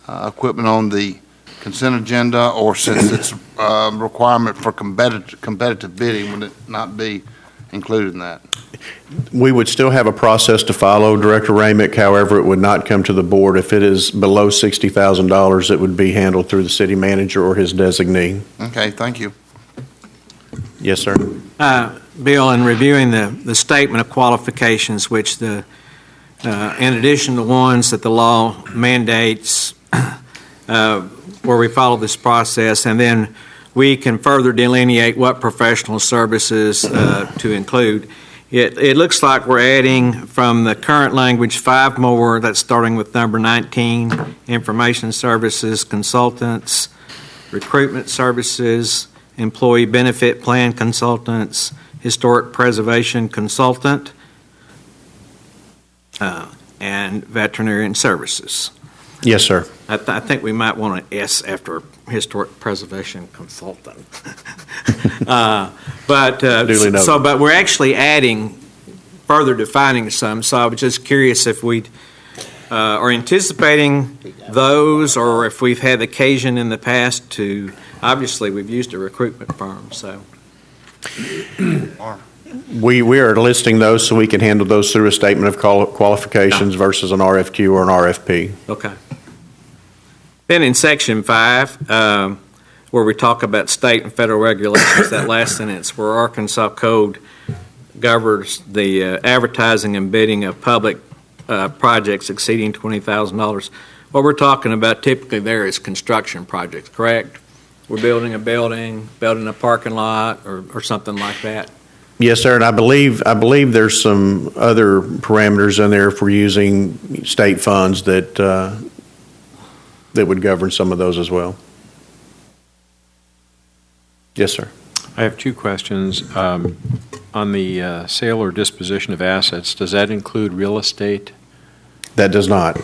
equipment on the consent agenda, or since it's a requirement for competitive bidding, would it not be included in that? We would still have a process to follow, Director Ramick. However, it would not come to the board. If it is below $60,000, it would be handled through the city manager or his designee. Okay, thank you. Yes, sir. Bill, in reviewing the statement of qualifications, which in addition to ones that the law mandates, where we follow this process, and then we can further delineate what professional services to include. It looks like we're adding from the current language 5 more. That's starting with number 19, information services, consultants, recruitment services, employee benefit plan consultants, historic preservation consultant, and veterinarian services. Yes, sir. I think we might want an S after historic preservation consultant. But we're actually adding, further defining some. So I was just curious if we are anticipating those, or if we've had occasion in the past to. Obviously, we've used a recruitment firm, so. We are listing those so we can handle those through a statement of qualifications versus an RFQ or an RFP. Okay. Then in section 5, where we talk about state and federal regulations, that last sentence, where Arkansas Code governs the advertising and bidding of public projects exceeding $20,000. What we're talking about typically there is construction projects, correct? We're building a building, building a parking lot, or something like that. Yes, sir, and I believe there's some other parameters in there for using state funds that would govern some of those as well. Yes, sir. I have two questions. On the sale or disposition of assets, does that include real estate? That does not.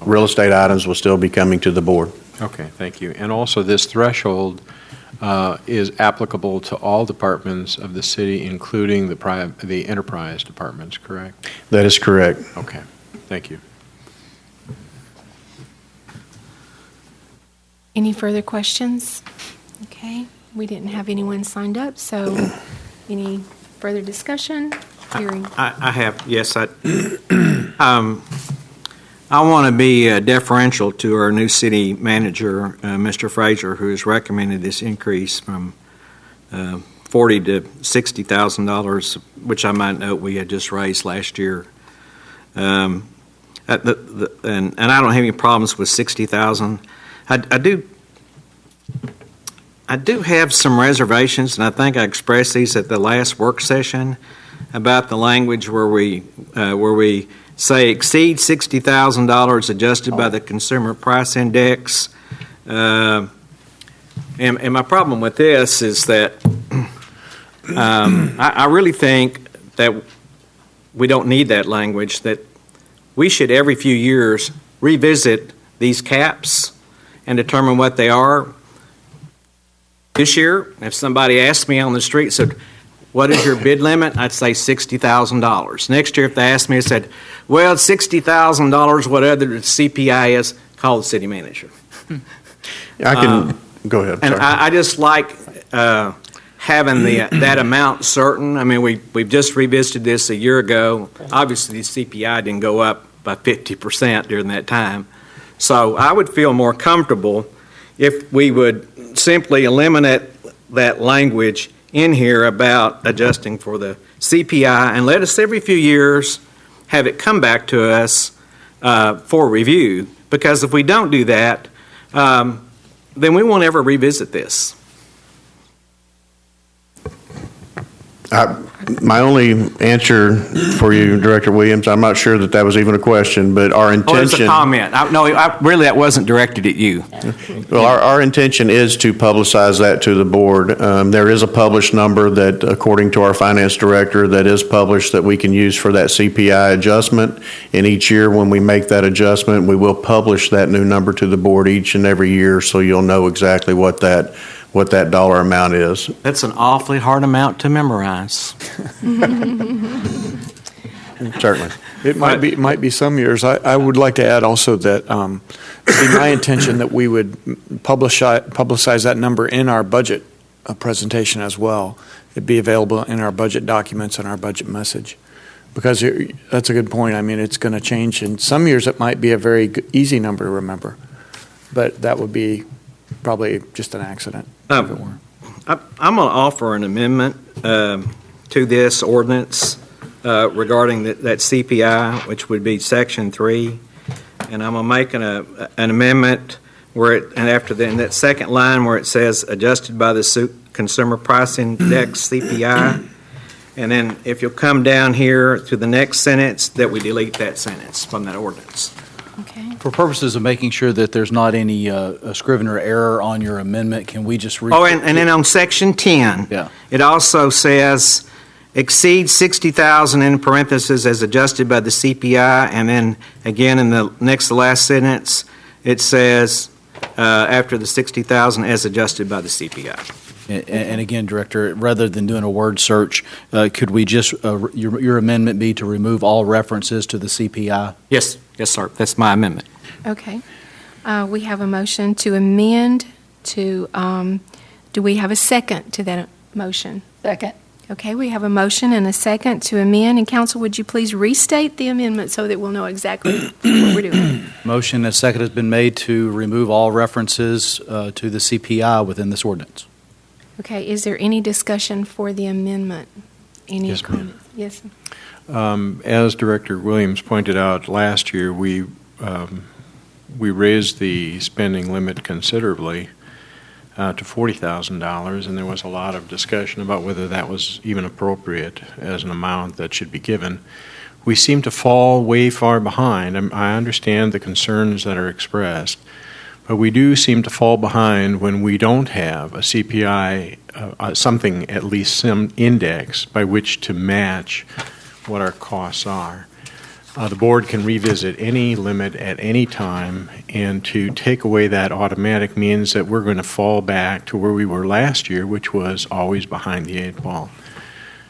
Real estate items will still be coming to the board. Okay, thank you. And also, this threshold is applicable to all departments of the city, including the enterprise departments, correct? That is correct. Okay, thank you. Any further questions? Okay, we didn't have anyone signed up, so any further discussion? Hearing. I have, yes, I want to be deferential to our new city manager, Mr. Frazier, who has recommended this increase from $40,000 to $60,000, which I might note we had just raised last year. And I don't have any problems with $60,000. I do have some reservations, and I think I expressed these at the last work session about the language where we say exceed $60,000 adjusted by the Consumer Price Index. And my problem with this is that I really think that we don't need that language, that we should every few years revisit these caps and determine what they are. This year, if somebody asked me on the street, said, what is your bid limit? I'd say $60,000. Next year, if they asked me, I said, well, it's $60,000, whatever the CPI is, call the city manager. I can go ahead. And sorry. I just like having that amount certain. I mean, we've just revisited this a year ago. Obviously, the CPI didn't go up by 50% during that time. So I would feel more comfortable if we would simply eliminate that language in here about adjusting for the CPI and let us every few years have it come back to us for review. Because if we don't do that, then we won't ever revisit this. My only answer for you, Director Williams, I'm not sure that was even a question, but our intention... Oh, it's a comment. Really, that wasn't directed at you. Well, our intention is to publicize that to the board. There is a published number that, according to our finance director, that is published that we can use for that CPI adjustment. And each year when we make that adjustment, we will publish that new number to the board each and every year, so you'll know exactly what that dollar amount is. That's an awfully hard amount to memorize. Certainly. It might be some years. I would like to add also that it'd be my intention that we would publicize that number in our budget presentation as well. It'd be available in our budget documents and our budget message. Because that's a good point. I mean, it's going to change. In some years, it might be a very easy number to remember. But that would be probably just an accident. I'm going to offer an amendment to this ordinance regarding that CPI, which would be Section 3. And I'm going to make an amendment where in that second line where it says adjusted by the Consumer Price Index CPI. And then if you'll come down here to the next sentence, that we delete that sentence from that ordinance. Okay. For purposes of making sure that there's not any Scrivener error on your amendment, can we just read? Oh, and then on Section 10, it also says exceed 60,000 in parentheses as adjusted by the CPI, and then again in the next to last sentence, it says after the 60,000 as adjusted by the CPI. And again, Director, rather than doing a word search, could we just, your amendment be to remove all references to the CPI? Yes, sir. That's my amendment. Okay. We have a motion to amend to, do we have a second to that motion? Second. Okay, we have a motion and a second to amend. And council, would you please restate the amendment so that we'll know exactly what we're doing? Motion and second has been made to remove all references to the CPI within this ordinance. Okay, is there any discussion for the amendment? Any Yes, ma'am. comments? Yes. As Director Williams pointed out last year, we raised the spending limit considerably to $40,000, and there was a lot of discussion about whether that was even appropriate as an amount that should be given. We seem to fall way far behind. I understand the concerns that are expressed, but we do seem to fall behind when we don't have a CPI, something at least some index by which to match what our costs are. The board can revisit any limit at any time, and to take away that automatic means that we're going to fall back to where we were last year, which was always behind the 8 ball.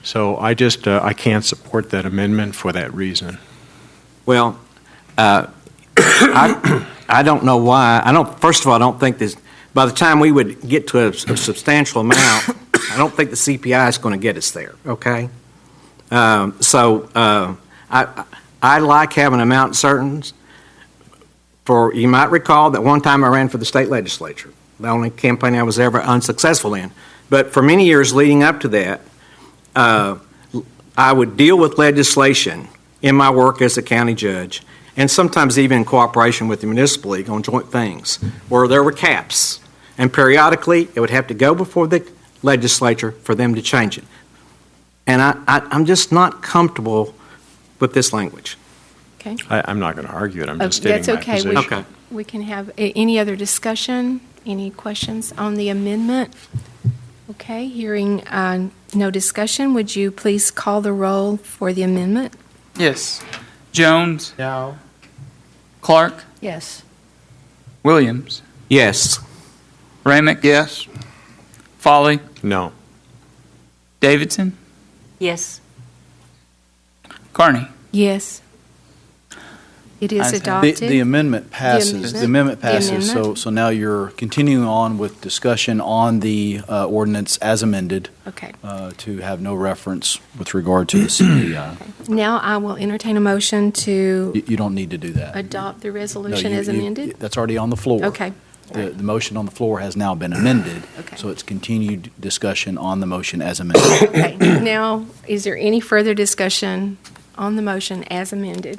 So I just, I can't support that amendment for that reason. Well, I don't know why. First of all, I don't think this, by the time we would get to a substantial amount, I don't think the CPI is going to get us there, okay? I like having amount certain. You might recall that one time I ran for the state legislature, the only campaign I was ever unsuccessful in. But for many years leading up to that, I would deal with legislation in my work as a county judge, and sometimes even in cooperation with the municipal league on joint things, where there were caps. And periodically, it would have to go before the legislature for them to change it. And I'm just not comfortable with this language. Okay. I'm not going to argue it. I'm just stating my position. That's okay. We can have any other discussion, any questions on the amendment? Okay, hearing no discussion, would you please call the roll for the amendment? Yes. Jones. No. Clark. Yes. Williams. Yes. Ramick. Yes. Foley. No. Davidson. Yes. Yes. Carney. It is Ayes have it. adopted. The amendment passes. The amendment passes, amendment. so now you're continuing on with discussion on the ordinance as amended. Okay. To have no reference with regard to the CPI. Now I will entertain a motion to You don't need to do that. adopt the No, resolution you- as you- amended? That's already on the floor. Okay. The motion on the floor has now been amended, Okay. so it's continued discussion on the motion as amended. Okay. Now, is there any further discussion on the motion as amended?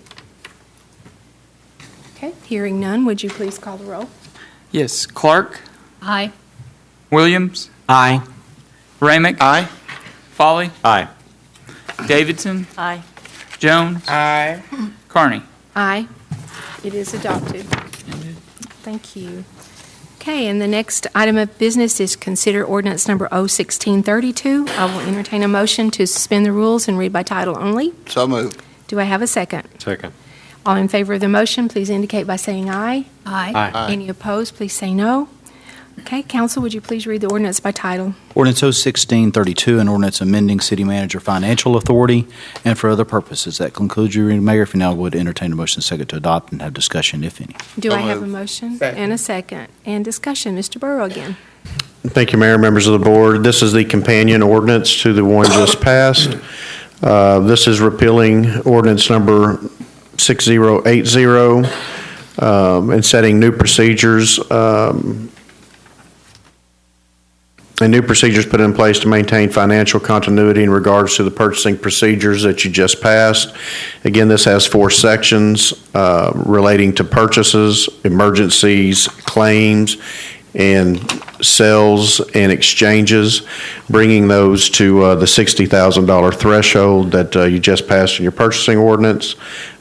Okay, hearing none, would you please call the roll? Yes. Clark. Aye. Williams. Aye. Ramick. Aye. Foley. Aye. Davidson. Aye. Jones. Aye. Carney. Aye. It is adopted. Thank you. Okay, and the next item of business is consider ordinance number 01632. I will entertain a motion to suspend the rules and read by title only. So moved. Do I have a second? Second. All in favor of the motion, please indicate by saying aye. Aye. Aye. Any opposed, please say no. Okay, council, would you please read the ordinance by title? Ordinance 01632, an ordinance amending city manager financial authority and for other purposes. That concludes your reading, Mayor. If you now would entertain a motion second to adopt and have discussion, if any. Do So I have a moved. motion? Second. And a second. And discussion. Mr. Burrow again. Thank you, Mayor, members of the board. This is the companion ordinance to the one just passed. This is repealing ordinance number 6080 and setting new procedures put in place to maintain financial continuity in regards to the purchasing procedures that you just passed. Again, this has 4 sections relating to purchases, emergencies, claims, and sales and exchanges, bringing those to the $60,000 threshold that you just passed in your purchasing ordinance.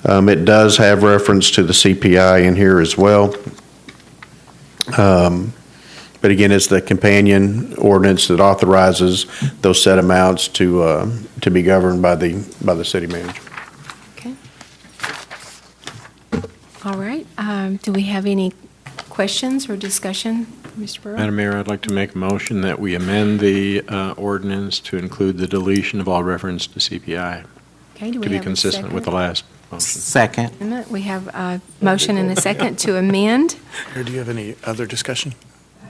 It does have reference to the CPI in here as well. But again, it's the companion ordinance that authorizes those set amounts to be governed by the city manager. Okay. All right. Do we have any questions or discussion, Mr. Burrow? Madam Mayor, I'd like to make a motion that we amend the ordinance to include the deletion of all reference to CPI, Okay, do we to be have a consistent with the second? last motion. Second. Amendment? We have a motion and a second to amend. Or do you have any other discussion?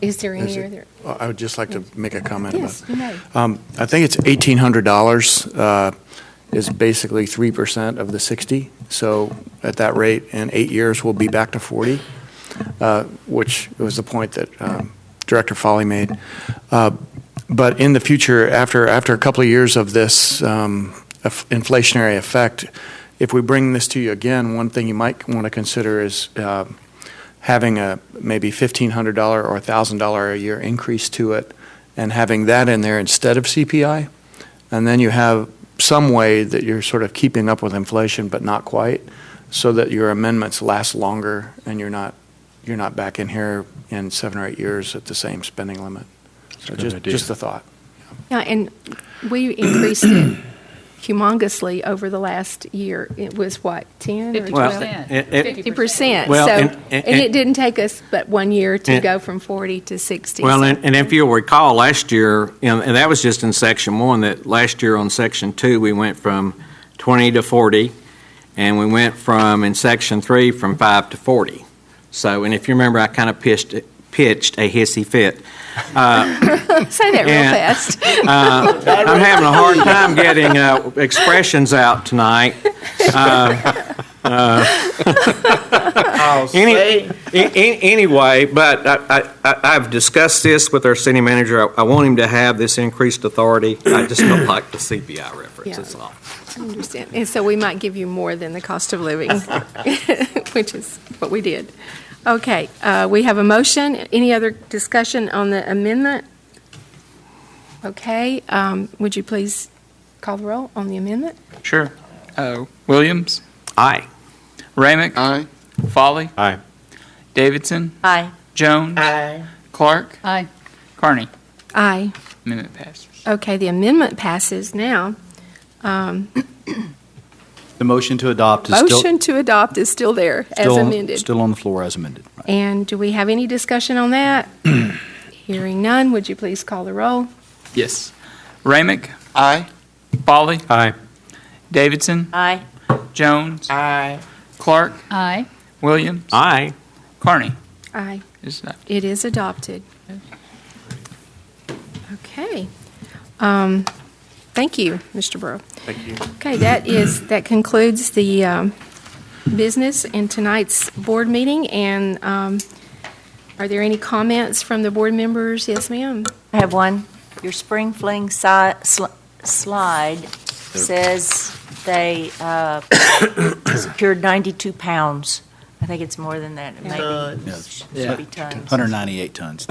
Is there any Is it- other? I would just like to make a comment about Yes, you may. I think it's $1,800 is basically 3% of the 60. So at that rate, in 8 years, we'll be back to 40, which was the point that Director Foley made. But in the future, after a couple of years of this inflationary effect, if we bring this to you again, one thing you might want to consider is having a maybe $1,500 or $1,000 a year increase to it and having that in there instead of CPI. And then you have some way that you're sort of keeping up with inflation, but not quite, so that your amendments last longer and you're not back in here in 7 or 8 years at the same spending limit. So just a thought. Yeah, and we increased it humongously over the last year. It was what, 10 or 12? 50%. Well, So, and it didn't take us but 1 year to go from 40 to 60. Well, so- and if you'll recall, last year, and that was just in Section 1, that last year on Section 2, we went from 20 to 40, and we went from, in Section 3, from 5 to 40. So, and if you remember, I kind of pitched a hissy fit. Say that real fast. I'm having a hard time getting expressions out tonight. Anyway, but I've discussed this with our city manager. I want him to have this increased authority. I just don't like the CPI reference, that's all. I understand. And so we might give you more than the cost of living, which is what we did. Okay, we have a motion. Any other discussion on the amendment? Okay, would you please call the roll on the amendment? Sure. Williams? Aye. Ramick? Aye. Foley? Aye. Davidson? Aye. Jones? Aye. Clark? Aye. Carney? Aye. Amendment passes. Okay, the amendment passes now. The motion to adopt is still... Motion to adopt is still there as amended. Still on the floor as amended. Right. And do we have any discussion on that? Hearing none, would you please call the roll? Yes. Ramick? Aye. Foley? Aye. Davidson? Aye. Jones? Aye. Clark? Aye. Williams? Aye. Carney? Aye. Is adopted. It is adopted. Okay. Thank you, Mr. Burrow. Thank you. Okay, that concludes the business in tonight's board meeting. And are there any comments from the board members? Yes, ma'am. I have one. Your spring fling slide says they secured 92 pounds. I think it's more than that. It maybe should be tons. 198 tons.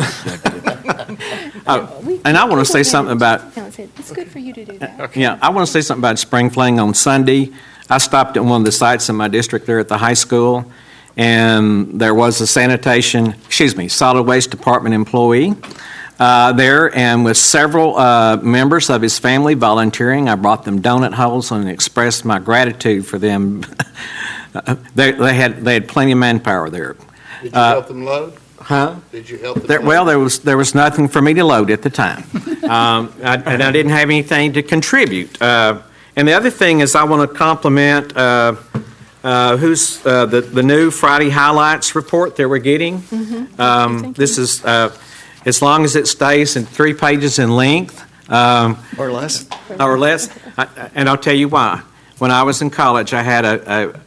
And I want to say something about, It's good for you to do that. yeah, I want to say something about spring fling on Sunday. I stopped at one of the sites in my district there at the high school, and there was a solid waste department employee there, and with several members of his family volunteering. I brought them donut holes and expressed my gratitude for them. They had plenty of manpower there. Did you help them load? Huh? Did you help them load? Well, there was nothing for me to load at the time, and I didn't have anything to contribute. And the other thing is, I want to compliment the new Friday highlights report that we're getting. This is as long as it stays in 3 pages in length, Or less. and I'll tell you why. When I was in college, I had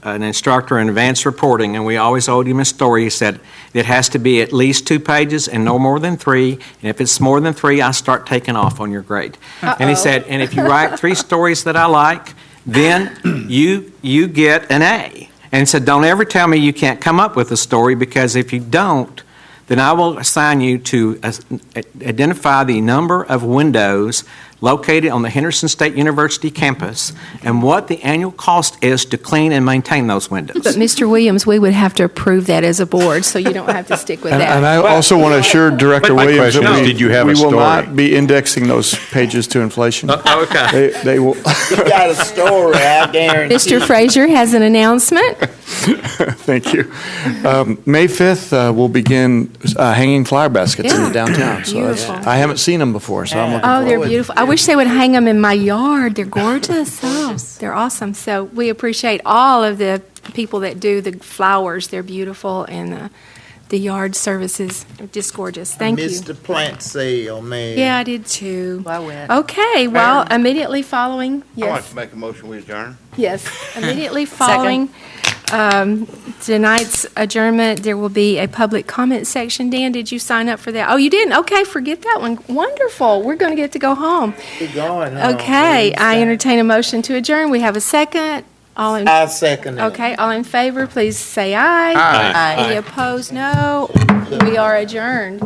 an instructor in advanced reporting, and we always owed him a story. He said, it has to be at least 2 pages and no more than 3, and if it's more than 3, I start taking off on your grade. And he said, and if you write 3 stories that I like, then you get an A. And he said, don't ever tell me you can't come up with a story, because if you don't, then I will assign you to identify the number of windows located on the Henderson State University campus and what the annual cost is to clean and maintain those windows. But Mr. Williams, we would have to approve that as a board, so you don't have to stick with that. And I also want to assure Director My Williams question that is, did you have a we will story? not be indexing those pages to inflation. Okay. They will. You got a story, I guarantee. Mr. Frazier has an announcement. Thank you. May 5th, we'll begin hanging flower baskets in the downtown. So Beautiful. I haven't seen them before, so I'm looking Oh, forward. they're beautiful. I wish they would hang them in my yard. They're gorgeous. Oh, they're awesome. So we appreciate all of the people that do the flowers. They're beautiful, and the yard services are just gorgeous. Thank you. Missed the plant sale, man. Yeah, I did too. I went. Okay, well, immediately following, I'd like yes, to make a motion, we adjourn. yes, immediately following tonight's adjournment, there will be a public comment section. Dan, did you sign up for that? Oh, you didn't? Okay, forget that one. Wonderful. We're going to get to go home. We're going home. Okay, I Wednesday. entertain a motion to adjourn. We have a second. All in, I second it. okay, all in favor, please say aye. Aye. Any opposed, no. We are adjourned.